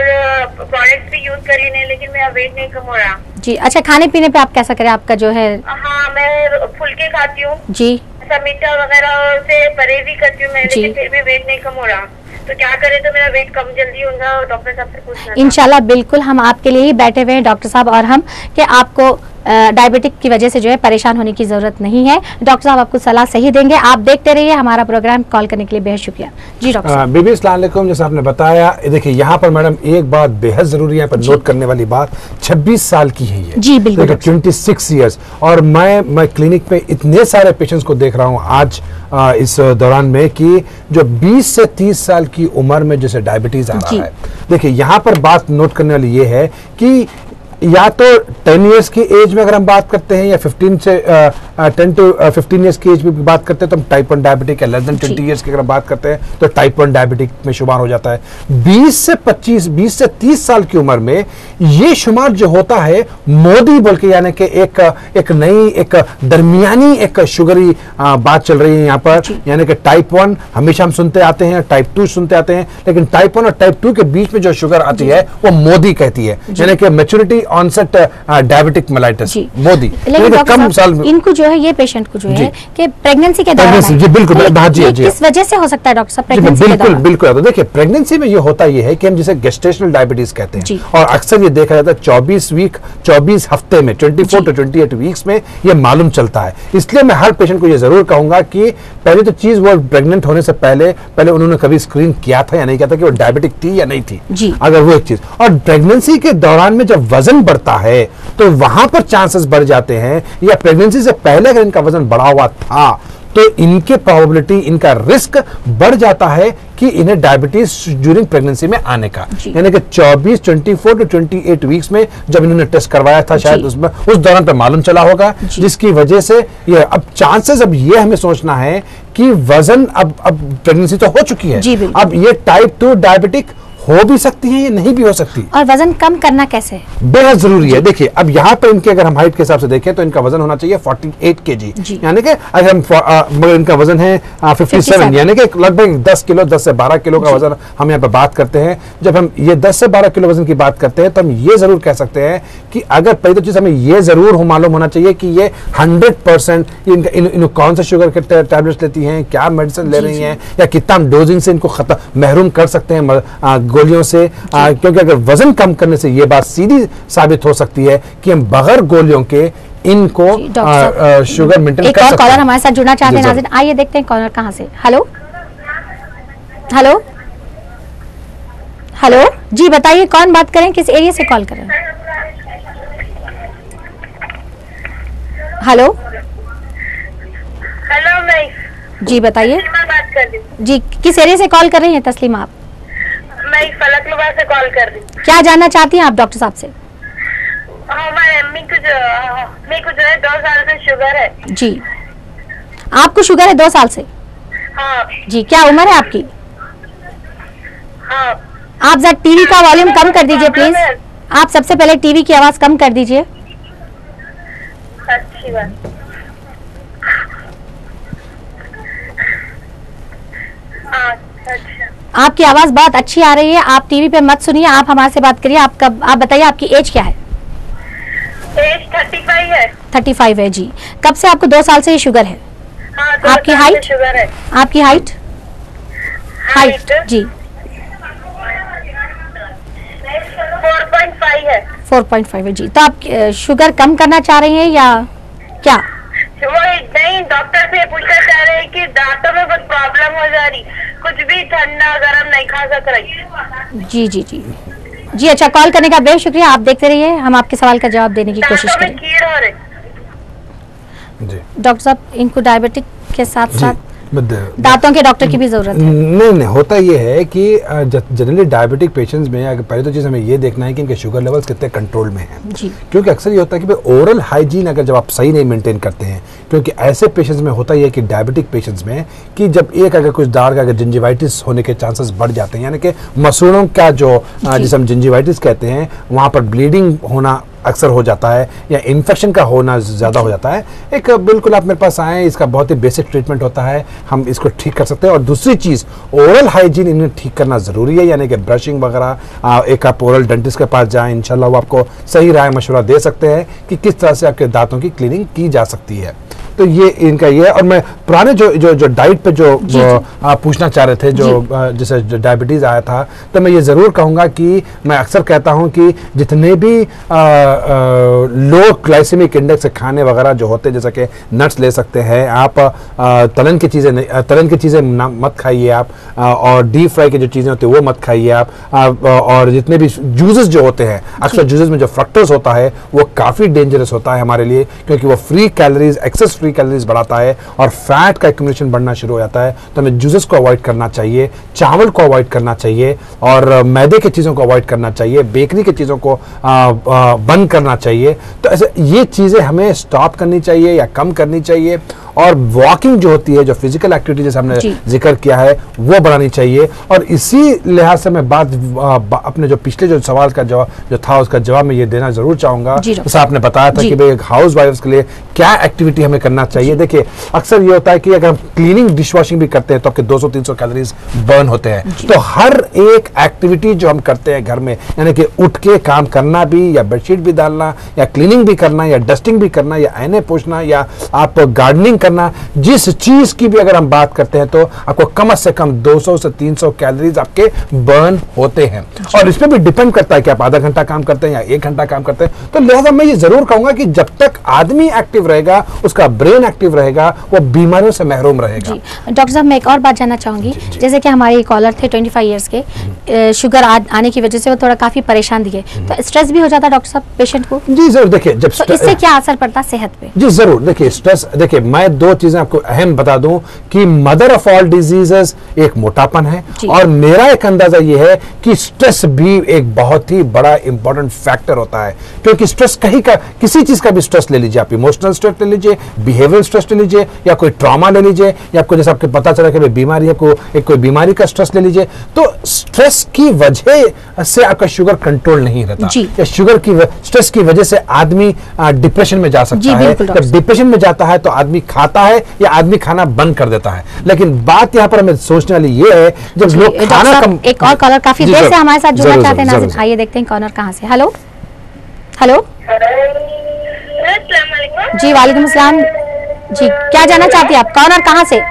प्रोडक्ट्स भी यूज करी नहीं, लेकिन मेरा वेट नहीं कम हो रहा। जी। अच्छा, खाने पीने पे आप कैसा करें? आपका जो है हाँ, मैं फुल्के खाती हूँ जी, मीठा वगैरह से परहेज भी करती हूँ मैं, लेकिन फिर भी वेट नहीं कम हो रहा। तो क्या करे तो मेरा वेट कम जल्दी होगा, और डॉक्टर साहब से पूछना। इंशाल्लाह बिल्कुल हम आपके लिए ही बैठे हुए हैं डॉक्टर साहब और हम, कि आपको डायबिटिक की वजह से जो है परेशान होने की जरूरत नहीं है। डॉक्टर साहब आपको सलाह सही देंगे। आप देखते रहिए हमारा प्रोग्राम। कॉल करने के लिए बेहद शुक्रिया। जी डॉक्टर साहब। बीबी अस्सलाम वालेकुम। जैसा आपने बताया, देखिए यहाँ पर मैडम एक बात बेहद जरूरी है, पर नोट करने वाली बात, 26 साल की है ये। जी बिल्कुल। 26 ईयर्स। और मैं क्लिनिक में इतने सारे पेशेंट्स को देख रहा हूँ आज इस दौरान में, कि जो 20 से 30 साल की उम्र में जैसे डायबिटीज आ रहा है। देखिए यहाँ पर बात नोट करने वाली ये है कि या तो 10 इयर्स की एज में अगर हम बात करते हैं, या 10 to 15 इयर्स की एज में बात करते हैं, तो हम टाइप 1 डायबिटिक है। लेस देन 20 इयर्स की अगर हम बात करते हैं तो टाइप 1 डायबिटिक में शुमार हो जाता है। 20 से 30 साल की उम्र में ये शुमार जो होता है मोदी बोल के, यानी कि एक नई एक दरमियानी एक शुगरी बात चल रही है यहाँ पर। यानी कि टाइप 1 हमेशा हम सुनते आते हैं, टाइप 2 सुनते आते हैं, लेकिन टाइप 1 और टाइप 2 के बीच में जो शुगर आती है वो मोदी कहती है, यानी कि maturity onset diabetic mellitus, MODY. कम साल इनको जो है, ये पेशेंट को जो है कि प्रेगनेंसी के दौरान, जी बिल्कुल, किस वजह से हो सकता है डॉक्टर साहब प्रेगनेंसी के दौरान? बिल्कुल। तो देखिए, प्रेगनेंसी में ये होता ये है कि हम जिसे गेस्टेशनल डायबिटीज कहते हैं, और अक्सर ये देखा जाता है 24 हफ्ते में, 24 to 28 वीक्स में ये मालूम चलता है। इसलिए मैं हर पेशेंट को ये जरूर कहूंगा कि पहले तो चीज, वो प्रेग्नेंट होने से पहले उन्होंने कभी स्क्रीन किया था या नहीं किया था, कि वो डायबिटिक थी या नहीं थी, अगर वो एक चीज। और प्रेगनेंसी के दौरान में जब वजन बढ़ता है तो वहां पर चांसेस बढ़ जाते हैं, या प्रेगनेंसी से पहले अगर इनका वजन बढ़ा हुआ था तो इनके प्रोबेबिलिटी, इनका रिस्क बढ़ जाता है कि इन्हें डायबिटीज ड्यूरिंग प्रेगनेंसी में आने का। यानी कि 24 to 28 वीक्स में जब इन्होंने टेस्ट करवाया था, शायद उसमें उस दौरान पे मालूम चला होगा, जिसकी वजह से ये अब चांसेस, अब ये हमें सोचना है कि वजन अब प्रेगनेंसी तो हो चुकी है, अब ये टाइप 2 डायबिटिक हो भी सकती है, ये नहीं भी हो सकती। और वजन कम करना कैसे है? बेहद जरूरी है। देखिए अब यहाँ पर इनके अगर हम हाइट के हिसाब से देखें तो इनका वजन होना चाहिए 48 kg, यानी कि अगर हम इनका वजन है 57, यानी कि लगभग 10 किलो 10 से 12 किलो का वजन हम यहाँ पर बात करते हैं। जब हम ये 10 से 12 किलो वजन की बात करते हैं तो हम ये जरूर कह सकते हैं कि अगर पहली तो चीज हमें ये जरूर मालूम होना चाहिए कि ये 100% इन कौन सा शुगर के टैबलेट्स लेती हैं, क्या मेडिसिन ले रही हैं, या कितना हम डोजिंग से इनको महरूम कर सकते हैं गोलियों से, क्योंकि अगर वजन कम करने से ये बात सीधी साबित हो सकती है कि हम बगैर गोलियों के इनको शुगर मेंटेन कर सकते हैं। एक और कॉलर हमारे साथ जुड़ना चाहते हैं नाज़रीन, आइए देखते हैं कॉलर कहां से। हेलो हेलो हेलो जी बताइए कौन बात करें, किस एरिया से कॉल करें? हेलो हेलो मैं जी बताइए बात कर रही हूँ जी, किस एरिया से कॉल कर रही हैं तस्लीमा आप? मैं फलकनुमा से कॉल कर रही हूँ। क्या जानना चाहती हैं आप डॉक्टर साहब से? हमारे अम्मी को जो है 2 साल से शुगर है। जी आपको शुगर है 2 साल से? हाँ जी क्या उम्र है आपकी? हाँ। आप जरा टीवी का वॉल्यूम कम कर दीजिए प्लीज। आप सबसे पहले टीवी की आवाज कम कर दीजिए। अच्छी बात। अच्छा। आपकी आवाज बहुत अच्छी आ रही है, आप टीवी पे मत सुनिए, आप हमारे से बात करिए। आप बताइए आपकी एज क्या है? एज 35 है। 35 है जी। कब से आपको 2 साल से ये शुगर है? हाँ, आपकी हाइट? शुगर है। आपकी हाइट? हाइट जी 4.5 है। 4.5 है जी। तो आप शुगर कम करना चाह रही हैं या क्या? वो नहीं, डॉक्टर से पूछना चाह रहे हैं कि दांतों में बहुत प्रॉब्लम हो जा रही, कुछ भी ठंडा गरम नहीं खा सक रही। जी जी जी जी अच्छा, कॉल करने का बेहद शुक्रिया। आप देखते रहिए, हम आपके सवाल का जवाब देने की कोशिश करेंगे। कीड़ हो रही जी डॉक्टर साहब, इनको डायबिटिक के साथ साथ दांतों के डॉक्टर की भी जरूरत है? नहीं, होता ये है कि जनरली डायबिटिक पेशेंट्स में अगर पहले तो चीज़ हमें ये देखना है कि इनके शुगर लेवल्स कितने कंट्रोल में हैं, क्योंकि अक्सर ये होता है कि भाई ओरल हाइजीन अगर जब आप सही नहीं मेंटेन करते हैं, क्योंकि ऐसे पेशेंट्स में होता ही है कि डायबिटिक पेशेंट्स में कि जब अगर कुछ दार का अगर जिंजिवाइटिस होने के चांसेस बढ़ जाते हैं, यानी कि मसूड़ों का जो जिसे हम जिंजिवाइटिस कहते हैं, वहाँ पर ब्लीडिंग होना अक्सर हो जाता है या इन्फेक्शन का होना ज़्यादा हो जाता है। एक बिल्कुल आप मेरे पास आएँ, इसका बहुत ही बेसिक ट्रीटमेंट होता है, हम इसको ठीक कर सकते हैं। और दूसरी चीज़ ओरल हाइजीन इन्हें ठीक करना ज़रूरी है, यानी कि ब्रशिंग वगैरह। एक आप ओरल डेंटिस्ट के पास जाएं, इंशाल्लाह वो आपको सही राय मशवरा दे सकते हैं कि किस तरह से आपके दांतों की क्लीनिंग की जा सकती है। तो ये इनका ये है। और मैं पुराने जो डाइट पे जो आप पूछना चाह रहे थे, जो जैसे डायबिटीज़ आया था, तो मैं ये ज़रूर कहूँगा कि मैं अक्सर कहता हूँ कि जितने भी लो ग्लाइसेमिक इंडेक्स से खाने वगैरह जो होते हैं, जैसे कि नट्स ले सकते हैं आप, तलन की चीज़ें मत खाइए आप, और डीप फ्राई की जो चीज़ें होती हैं वो मत खाइए आप, और जितने भी जूसेस जो होते हैं, अक्सर जूसेस में जो फ्रक्टोज होता है वो काफ़ी डेंजरस होता है हमारे लिए, क्योंकि वो free calories, excess free calories बढ़ाता है और फैट का एक्यूमुलेशन बढ़ना शुरू हो जाता है। तो हमें जूसेस को अवॉइड करना चाहिए, चावल को अवॉइड करना चाहिए, और मैदे की चीज़ों को अवॉइड करना चाहिए, बेकरी की चीज़ों को बंद करना चाहिए। तो ऐसे ये चीज़ें हमें स्टॉप करनी चाहिए या कम करनी चाहिए। और वॉकिंग जो होती है, जो फिजिकल एक्टिविटी जैसे हमने जिक्र किया है, वो बढ़ानी चाहिए। और इसी लिहाज से मैं अपने जो पिछले जो सवाल का जवाब जो था उसका जवाब मैं ये देना जरूर चाहूंगा। जैसे आपने बताया था कि भाई हाउस वाइफ्स के लिए क्या एक्टिविटी हमें करना चाहिए। देखिए अक्सर ये होता है कि अगर हम क्लीनिंग डिश वॉशिंग भी करते हैं तो आपके 200-300 कैलोरीज बर्न होते हैं। तो हर एक एक्टिविटी जो हम करते हैं घर में, यानी कि उठ के काम करना भी, या बेडशीट भी डालना, या क्लीनिंग भी करना, या डस्टिंग भी करना, या आईने पोंछना, या आप गार्डनिंग करना, जिस चीज की भी अगर हम बात करते हैं तो आपको कम से कम 200 से 300 कैलोरीज आपके बर्न होते हैं। और इसमें भी डिपेंड करता है कि आप आधा घंटा काम करते हैं या 1 घंटा काम करते हैं। तो लिहाजा मैं ये जरूर कहूंगा कि जब तक आदमी एक्टिव रहेगा, उसका ब्रेन एक्टिव रहेगा, वो बीमारियों से महरूम रहेगा। डॉक्टर साहब, मैं एक और बात जानना चाहूंगी। जैसे कि हमारे कॉलर थे 25 ईयर्स के, शुगर आने की वजह से वो थोड़ा काफी परेशान दिखे, तो स्ट्रेस भी हो जाता है डॉक्टर साहब पेशेंट को? जी जरूर। देखिए जब तो इससे क्या असर पड़ता है सेहत पे? जी जरूर। देखिए स्ट्रेस, देखिए मैं 2 चीजें आपको अहम बता दूं कि मदर ऑफ ऑल डिजीजेस एक मोटापन है, और मेरा एक अंदाजा यह है कि स्ट्रेस भी एक बहुत ही बड़ा इंपॉर्टेंट फैक्टर होता है। क्योंकि स्ट्रेस किसी चीज का भी स्ट्रेस ले लीजिए, आप इमोशनल फिजिकल स्ट्रेस ले लीजिए, बिहेवियरल स्ट्रेस ले लीजिए, या कोई ट्रॉमा ले लीजिए, या आपको जैसे आपको पता चला कि बीमारी है, कोई बीमारी का स्ट्रेस ले लीजिए। तो स्ट्रेस की वजह से आपका शुगर कंट्रोल नहीं रहता, या स्ट्रेस की वजह से आदमी डिप्रेशन में जा सकता है। जब डिप्रेशन में जाता है तो आदमी खाता है या आदमी खाना बंद कर देता है। लेकिन बात यहाँ पर हमें सोचने वाली ये है, जब लोग खाना कम। एक और कॉलर काफी देर से हमारे साथ जुड़ना चाहते हैं नाज़रीन, आइए देखते हैं कॉलर कहाँ से। हेलो हेलो जी, वालेकुम अस्सलाम जी, क्या जानना चाहती हैं आप, कौन और कहाँ से?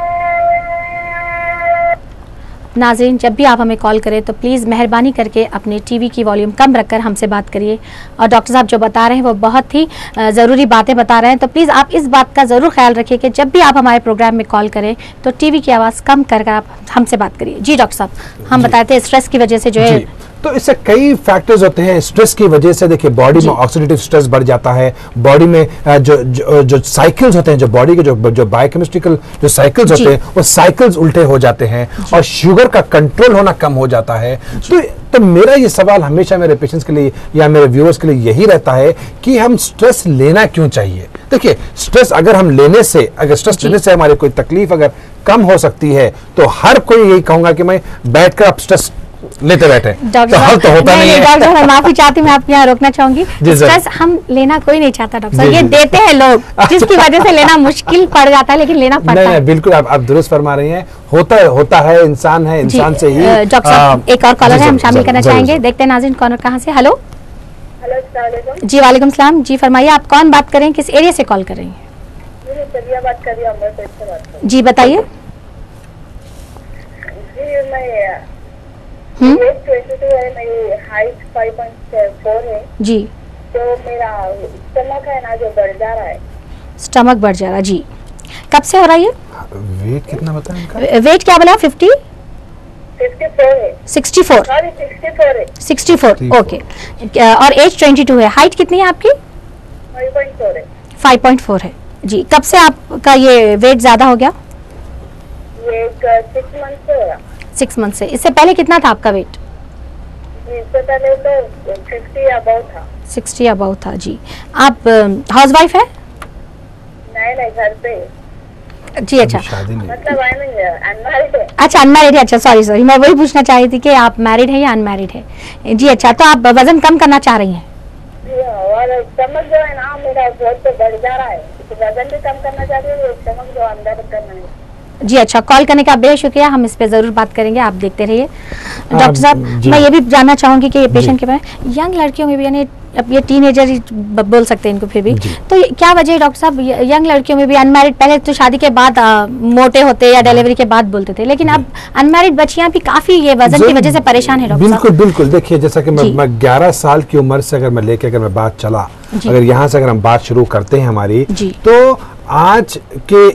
नाज़रीन, जब भी आप हमें कॉल करें तो प्लीज़ मेहरबानी करके अपने टीवी की वॉल्यूम कम रखकर हमसे बात करिए। और डॉक्टर साहब जो बता रहे हैं वो बहुत ही ज़रूरी बातें बता रहे हैं, तो प्लीज़ आप इस बात का ज़रूर ख्याल रखिए कि जब भी आप हमारे प्रोग्राम में कॉल करें तो टीवी की आवाज़ कम कर आप हमसे बात करिए। जी डॉक्टर साहब, हम बताए थे स्ट्रेस की वजह से जो है, तो इससे कई फैक्टर्स होते हैं। स्ट्रेस की वजह से देखिए बॉडी में ऑक्सीडेटिव स्ट्रेस बढ़ जाता है, बॉडी में जो साइकिल्स होते हैं, जो बॉडी के जो बायोकेमिस्ट्रिकल जो साइकिल्स होते हैं, वो साइकिल्स उल्टे हो जाते हैं और शुगर का कंट्रोल होना कम हो जाता है। तो मेरा ये सवाल हमेशा मेरे पेशेंट्स के लिए या मेरे व्यूअर्स के लिए यही रहता है कि हम स्ट्रेस लेना क्यों चाहिए। देखिए, स्ट्रेस अगर स्ट्रेस लेने से हमारी कोई तकलीफ अगर कम हो सकती है तो हर कोई यही कहूंगा कि मैं बैठकर आप स्ट्रेस लेते बैठे तो हल तो होता नहीं है। डॉक्टर मैं माफी चाहती हूँ, मैं आपको यहाँ रोकना चाहूंगी। स्ट्रेस हम लेना कोई नहीं चाहता डॉक्टर साहब, ये देते हैं लोग, जिसकी वजह से लेना मुश्किल पड़ जाता है, लेकिन लेना पड़ता है। नहीं, बिल्कुल आप दुरुस्त फरमा रही हैं, होता है, इंसान है, इंसान से ही। डॉक्टर साहब एक और कॉलर है, हम शामिल करना चाहेंगे, देखते हैं नाज़रीन कौन और कहाँ से। हेलो जी, वालेकुम सलाम जी, फरमाइए आप कौन बात कर रहे हैं, किस एरिया से कॉल कर रही हैं? जी बताइए। मेरी हाइट 5.4 है जी, तो मेरा स्टमक है ना जो बढ़ जा रहा है। स्टमक बढ़ जा रहा है जी, कब से हो रहा है ये? वेट कितना बताया इनका? वेट क्या बोला? 54 है। 64 है। 64 ओके। और एज 22 है। हाइट कितनी है आपकी? 5.4 है। 5.4 है जी। कब से आपका ये वेट ज्यादा हो गया? ये 6 मंथ से हो रहा। 6 मंथ से। इससे पहले कितना था आपका वेट? इससे पहले तो 50 अबव था। 60 अबव था जी। आप हाउसवाइफ है? नहीं, घर पे जी। अच्छा, मतलब अनमैरिड है। अच्छा, अनमैरिड है। अच्छा, सॉरी, मैं वही पूछना चाह रही थी कि आप मैरिड है या अनमैरिड है जी। अच्छा, तो आप वजन कम करना चाह रही हैं? और स्टमक जो है ना मेरा बहुत बढ़ जा रहा है, तो वजन भी कम करना चाहती हूँ, स्टमक जो अंदर करना है जी। अच्छा, कॉल करने का बेहद शुक्रिया, हम इस पे जरूर बात करेंगे, आप देखते रहिए। डॉक्टर साहब मैं ये भी जानना चाहूंगी कि ये पेशेंट के बारे में यंग लड़कियों में भी, यानी अब ये टीनेजर ही बोल सकते हैं इनको, फिर भी तो क्या वजह है डॉक्टर साहब, यंग लड़कियों में भी अनमैरिड, पहले तो शादी के बाद मोटे होते या डिलीवरी के बाद बोलते थे, लेकिन अब अनमैरिड बच्चियां भी काफी ये वजन की वजह से परेशान है डॉक्टर साहब। बिल्कुल। देखिए, जैसा कि मैं 11 साल की उम्र से अगर मैं बात चला, अगर यहाँ से अगर हम बात शुरू करते हैं हमारी, तो आज के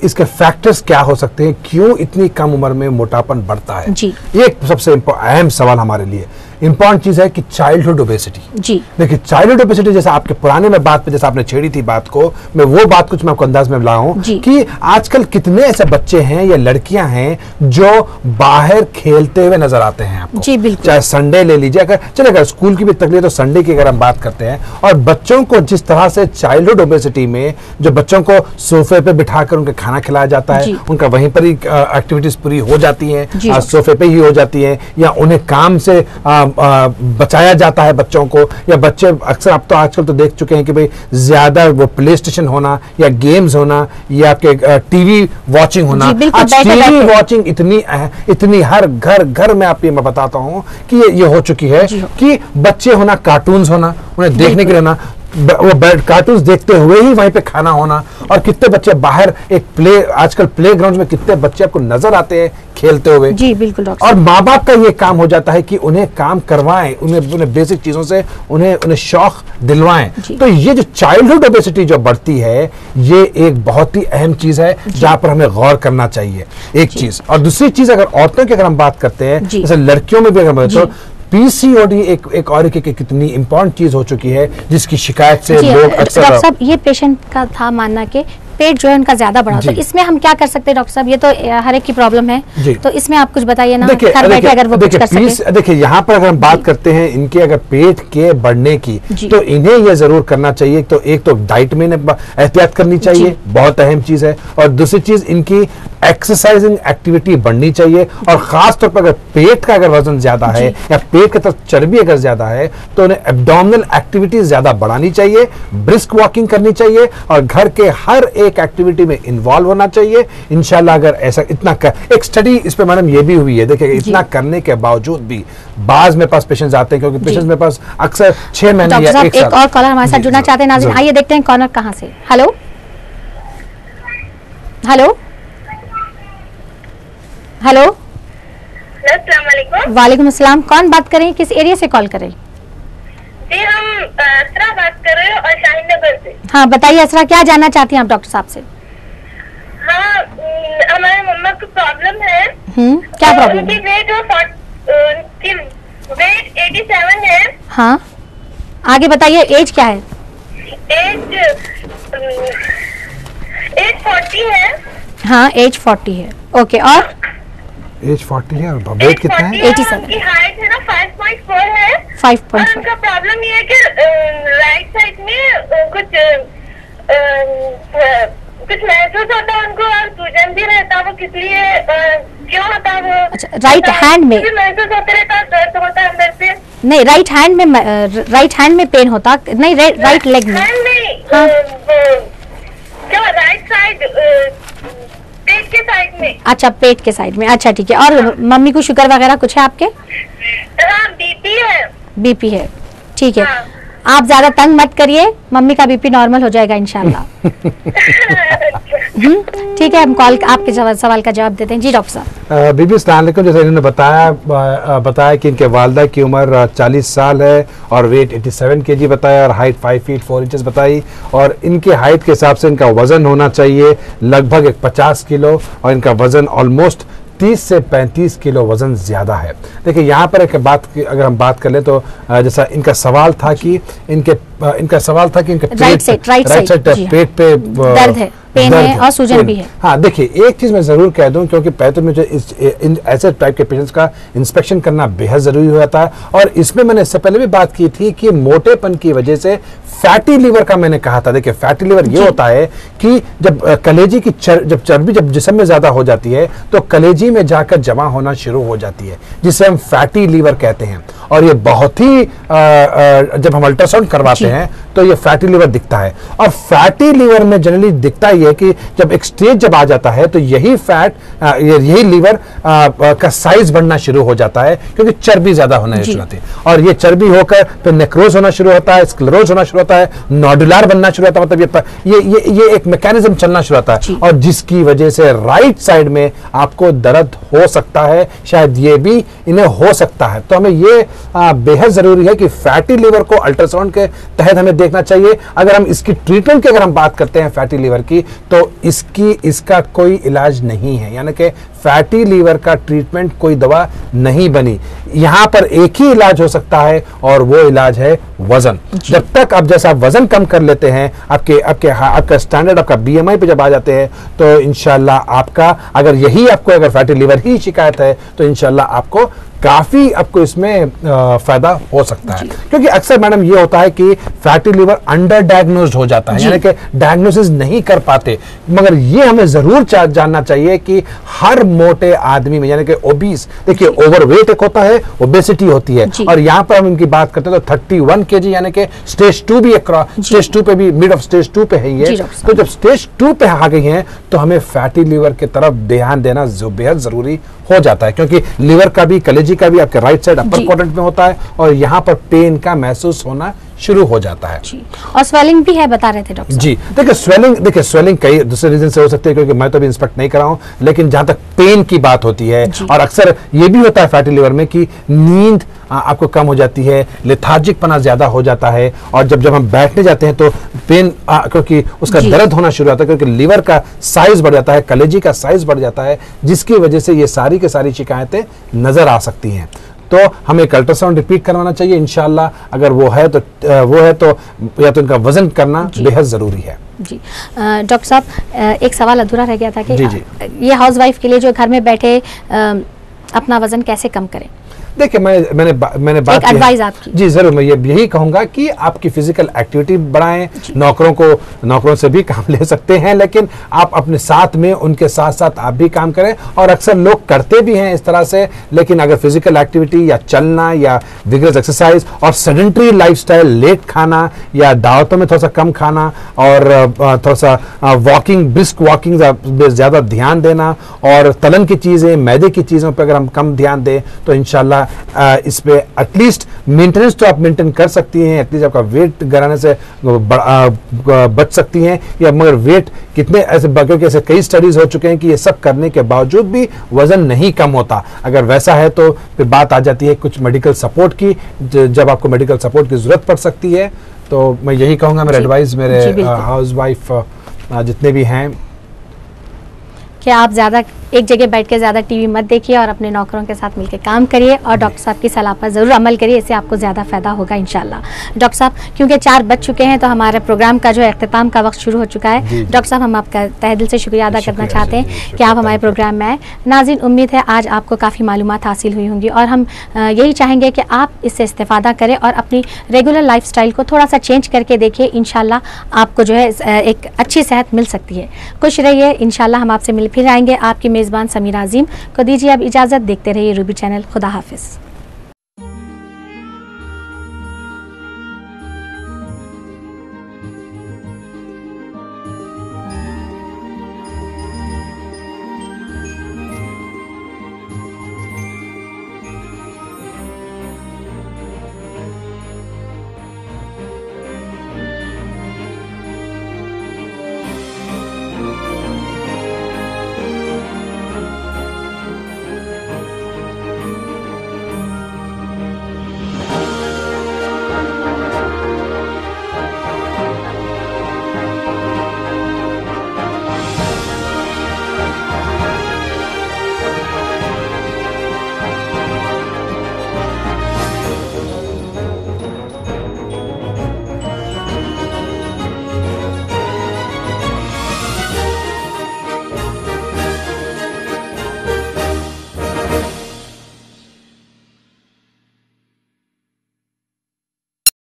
इसके फैक्टर्स क्या हो सकते हैं, क्यों इतनी कम उम्र में मोटापन बढ़ता है? ये सबसे अहम सवाल हमारे लिए इंपॉर्टेंट चीज है कि चाइल्डहुड ओबेसिटी। देखिए, चाइल्डहुड ओबेसिटी जैसा आपके पुराने में बात पे जैसा आपने छेड़ी थी बात को, मैं वो बात कुछ मैं आपको अंदाज में लाया हूं कि आजकल कितने ऐसे बच्चे हैं या लड़कियां हैं जो बाहर खेलते हुए नजर आते हैं आपको। जी बिल्कुल। चाहे संडे ले लीजिए, अगर स्कूल की भी तकलीफ तो संडे की अगर हम बात करते हैं, और बच्चों को जिस तरह से चाइल्डहुड ओबेसिटी में जो बच्चों को सोफे पे बिठाकर उनके खाना खिलाया जाता है, उनका वहीं पर ही एक्टिविटीज पूरी हो जाती हैं, सोफे पे ही हो जाती हैं, या उन्हें काम से बचाया जाता है बच्चों को, या बच्चे अक्सर आप तो आजकल तो देख चुके हैं कि भाई ज्यादा वो प्ले स्टेशन होना या गेम्स होना या आपके टीवी वॉचिंग होना। आज टीवी वॉचिंग इतनी हर घर में आप मैं बताता हूं कि ये हो चुकी है कि बच्चे होना, कार्टून्स होना, उन्हें देखने के लिए ना, वो कार्टून्स देखते हुए ही वहीं पे खाना होना, और कितने बच्चे बाहर आजकल प्ले ग्राउंड में कितने बच्चे आपको नजर आते हैं खेलते हुए। जी बिल्कुल डॉक्टर। और माँ बाप का ये काम हो जाता है कि उन्हें काम करवाएं, उन्हें बेसिक चीजों से उन्हें शौक दिलवाएं। तो ये जो चाइल्डहुड ओबेसिटी जो बढ़ती है, ये एक बहुत ही अहम चीज है जहां पर हमें गौर करना चाहिए, एक चीज। और दूसरी चीज, अगर औरतों की अगर हम बात करते हैं, जैसे लड़कियों में भी अगर पीसीओडी एक और कितनी इंपॉर्टेंट चीज हो चुकी है जिसकी शिकायत से लोग अक्सर। डॉक्टर साहब, ये पेशेंट का था मानना कि पेट जो है उनका ज्यादा बड़ा, तो इसमें हम क्या कर सकते हैं डॉक्टर साहब? ये तो हर एक की प्रॉब्लम है, तो इसमें आप कुछ बताइए ना, घर बैठे अगर वो कुछ कर सके। देखिए यहाँ पर अगर हम बात करते हैं इनके अगर पेट के बढ़ने की, तो इन्हें यह जरूर करना चाहिए, तो एक तो डाइट में एहतियात करनी चाहिए, बहुत अहम चीज है, और दूसरी चीज इनकी एक्सरसाइजिंग एक्टिविटी बढ़नी चाहिए, और खास तौर पर अगर पेट का अगर वजन ज्यादा है या पेट की तरफ चर्बी अगर ज्यादा है तो उन्हें एब्डोमिनल एक्टिविटीज ज्यादा बढ़ानी चाहिए, ब्रिस्क वॉकिंग करनी चाहिए, और घर के हर एक एक्टिविटी में इन्वॉल्व होना चाहिए। इंशाल्लाह अगर ऐसा इतना एक स्टडी इस पे मैडम ये भी हुई है, देखिए इतना करने के बावजूद भी बाज मेरे पास पेशेंट्स आते हैं, क्योंकि पेशेंट्स मेरे पास अक्सर 6 महीने या 1 साल। एक और कॉलर हमारे साथ जुड़ना चाहते हैं नाज़रीन, आइए देखते हैं कॉलर कहां से। हेलो हेलो हेलो, अस्सलाम वालेकुम। वालेकुम अस्सलाम, कौन बात कर रहे हैं, किस एरिया से कॉल कर रहे हैं? जी हम असरा बात कर रहे हैं और शाहीन नगर से। हाँ बताइए असरा, क्या जानना चाहती हैं आप डॉक्टर साहब से? हाँ हमारे मम्मा को प्रॉब्लम है। क्या प्रॉब्लम? उनकी वेट 87 है। हाँ आगे बताइए, एज क्या है? एज 40 है। हाँ एज 40 है, ओके, और एज 40 है और वेट कितना है? 87। उनकी हाइट है ना 5.4 है। 5.4। और उनका प्रॉब्लम ये है कि राइट साइड में कुछ महसूस होता है उनको, और सूजन भी रहता है, वो किस लिए क्यों होता है वो? अच्छा, राइट हैंड में महसूस होता रहता है, दर्द होता है अंदर से? नहीं, राइट हैंड में पेन होता नहीं, राइट लेग में? हाँ। क्या राइट साइड पेट के साइड में? अच्छा पेट के साइड में, अच्छा ठीक है। और मम्मी को शुगर वगैरह कुछ है आपके? हाँ बीपी है। बीपी है, ठीक है। हाँ। आप ज्यादा तंग मत करिए, मम्मी का बीपी नॉर्मल हो जाएगा इंशाल्लाह। ठीक है, हम कॉल आपके सवाल का जवाब देते हैं। जी डॉक्टर साहब। बीबी अस्सलाम वालेकुम, जैसे इन्होंने बताया कि इनके वालदा की उम्र 40 साल है और वेट 87 kg बताया, और हाइट 5 फीट 4 इंचेस बताई, और इनके हाइट के हिसाब से इनका वजन होना चाहिए लगभग 50 किलो, और इनका वजन ऑलमोस्ट 30 से 35 किलो वजन ज्यादा है। देखिए यहाँ पर एक बात अगर हम बात कर ले तो जैसा इनका सवाल था कि इनके राइट साइड पेट पे दर्द है, पेन है और सूजन भी है। हाँ देखिए एक चीज मैं जरूर कह दूं, क्योंकि पहले मुझे ऐसे टाइप के पेशेंट्स का इंस्पेक्शन करना बेहद जरूरी हो जाता है, और इसमें मैंने इससे पहले भी बात की थी कि मोटेपन की वजह से फैटी लीवर का मैंने कहा था। देखिए फैटी लीवर ये होता है कि जब कलेजी की जब चर्बी जब जिस्म में ज्यादा हो जाती है तो कलेजी में जाकर जमा होना शुरू हो जाती है, जिसे हम फैटी लीवर कहते हैं, और ये बहुत ही जब हम अल्ट्रासाउंड करवाते हैं तो ये फैटी लीवर दिखता है। और फैटी लीवर में जनरली दिखता ये कि जब एक स्टेज जब आ जाता है तो यही फैट यही लीवर का साइज बढ़ना शुरू हो जाता है, क्योंकि चर्बी ज्यादा होना शुरू होती है, और ये चर्बी होकर फिर नेक्रोज होना शुरू होता है, स्क्लेरोज होना शुरू होता है, नोडुलर बनना शुरू होता है, मतलब ये एक मैकेनिज्म चलना शुरू होता है, और जिसकी वजह से राइट साइड में आपको दर्द हो सकता है, शायद ये भी इन्हें हो सकता है। तो हमें ये बेहद जरूरी है कि फैटी लीवर को अल्ट्रासाउंड के तहत हमें देखना चाहिए। अगर हम इसकी ट्रीटमेंट की अगर हम बात करते हैं फैटी लीवर की, तो इसका कोई इलाज नहीं है, यानी कि फैटी लीवर का ट्रीटमेंट कोई दवा नहीं बनी। यहां पर एक ही इलाज हो सकता है, और वो इलाज है वजन। जब तक आप जैसा वजन कम कर लेते हैं, आपका स्टैंडर्ड आपका बीएमआई पे जब आ जाते हैं, तो इंशाल्लाह आपका अगर फैटी लीवर ही शिकायत है तो इंशाल्लाह आपको काफी इसमें फायदा हो सकता है। क्योंकि अक्सर मैडम ये होता है कि फैटी लीवर अंडर डायग्नोस्ड हो जाता है, यानी कि डायग्नोसिस नहीं कर पाते। मगर ये हमें जरूर जानना चाहिए कि हर मोटे आदमी में, यानी कि ओबीस, देखिए ओवरवेट एक होता है, ओबेसिटी होती है, और यहाँ पर हम इनकी बात करते हैं तो 31 kg, यानी कि स्टेज 2 भी स्टेज 2 पे भी, मिड ऑफ स्टेज 2 पे है ये। तो जब स्टेज 2 पे आ गई है तो हमें फैटी लीवर की तरफ ध्यान देना बेहद जरूरी हो जाता है, क्योंकि लीवर का भी कलेजी का भी आपके राइट साइड अपर क्वाड्रेंट में होता है, और यहाँ पर पेन का महसूस होना शुरू हो जाता है। और स्वेलिंग भी है बता रहे थे डॉक्टर जी। देखिए स्वेलिंग कई दूसरे रीजन से हो सकती है, क्योंकि मैं तो अभी इंस्पेक्ट नहीं करा हूं, लेकिन जहां तक पेन की बात होती है, और अक्सर ये भी होता है फैटी लिवर में कि नींद आपको कम हो जाती है, लेथार्जिक पना ज्यादा हो जाता है, और जब हम बैठने जाते हैं तो पेन क्योंकि उसका दर्द होना शुरू होता है, क्योंकि लीवर का साइज बढ़ जाता है, कलेजी का साइज बढ़ जाता है, जिसकी वजह से ये सारी की सारी शिकायतें नजर आ सकती हैं। तो हमें एक अल्ट्रासाउंड रिपीट करवाना चाहिए इंशाल्लाह। अगर वो है तो या तो इनका वजन करना बेहद जरूरी है। जी डॉक्टर साहब, एक सवाल अधूरा रह गया था कि जी। ये हाउसवाइफ के लिए जो घर में बैठे अपना वजन कैसे कम करें? देखिए मैंने बात एडवाइस आपकी। जी जरूर, मैं यही कहूंगा कि आपकी फिजिकल एक्टिविटी बढ़ाएं, नौकरों से भी काम ले सकते हैं, लेकिन आप अपने साथ में उनके साथ साथ आप भी काम करें। और अक्सर लोग करते भी हैं इस तरह से, लेकिन अगर फिजिकल एक्टिविटी या चलना या विगरस एक्सरसाइज और सेडेंटरी लाइफस्टाइल, लेट खाना या दावतों में थोड़ा सा कम खाना और थोड़ा सा वॉकिंग, ब्रिस्क वॉकिंग ज्यादा ध्यान देना, और तलन की चीजें, मैदे की चीजों पर अगर हम कम ध्यान दें तो इंशाल्लाह इस पे एटलीस्ट मेंटेनेंस तो आप मेंटेन कर सकती हैं, एटलीस्ट आपका वेट गिराने से बच सकती हैं। या मगर वेट कितने ऐसे, क्योंकि ऐसे कई स्टडीज हो चुके हैं कि ये सब करने के बावजूद भी वजन नहीं कम होता। अगर वैसा है तो फिर बात आ जाती है कुछ मेडिकल सपोर्ट की, जब आपको मेडिकल सपोर्ट की जरूरत पड़ सकती है। तो मैं यही कहूंगा, मेरा एडवाइस मेरे हाउसवाइफ जितने भी हैं कि आप ज़्यादा एक जगह बैठ के ज़्यादा टीवी मत देखिए और अपने नौकरों के साथ मिलकर काम करिए और डॉक्टर साहब की सलाह पर ज़रूर अमल करिए, इससे आपको ज़्यादा फ़ायदा होगा इंशाल्लाह। डॉक्टर साहब, क्योंकि 4 बज चुके हैं तो हमारे प्रोग्राम का जो इख्तिताम का वक्त शुरू हो चुका है। डॉक्टर साहब, हम आपका तहे दिल से शुक्रिया अदा करना चाहते हैं कि आप हमारे प्रोग्राम में आए। नाज़रीन, उम्मीद है आज आपको काफ़ी मालूमात हासिल हुई होंगी और हम यही चाहेंगे कि आप इससे इस्तेफ़ादा करें और अपनी रेगुलर लाइफ स्टाइल को थोड़ा सा चेंज करके देखिए। इंशाल्लाह आपको जो है एक अच्छी सेहत मिल सकती है। खुश रहिए, इंशाल्लाह हम आपसे मिल फिर आएंगे। आपकी मेज़बान समीरा अजीम को दीजिए अब इजाज़त। देखते रहिए रूबी चैनल। खुदा हाफिज़।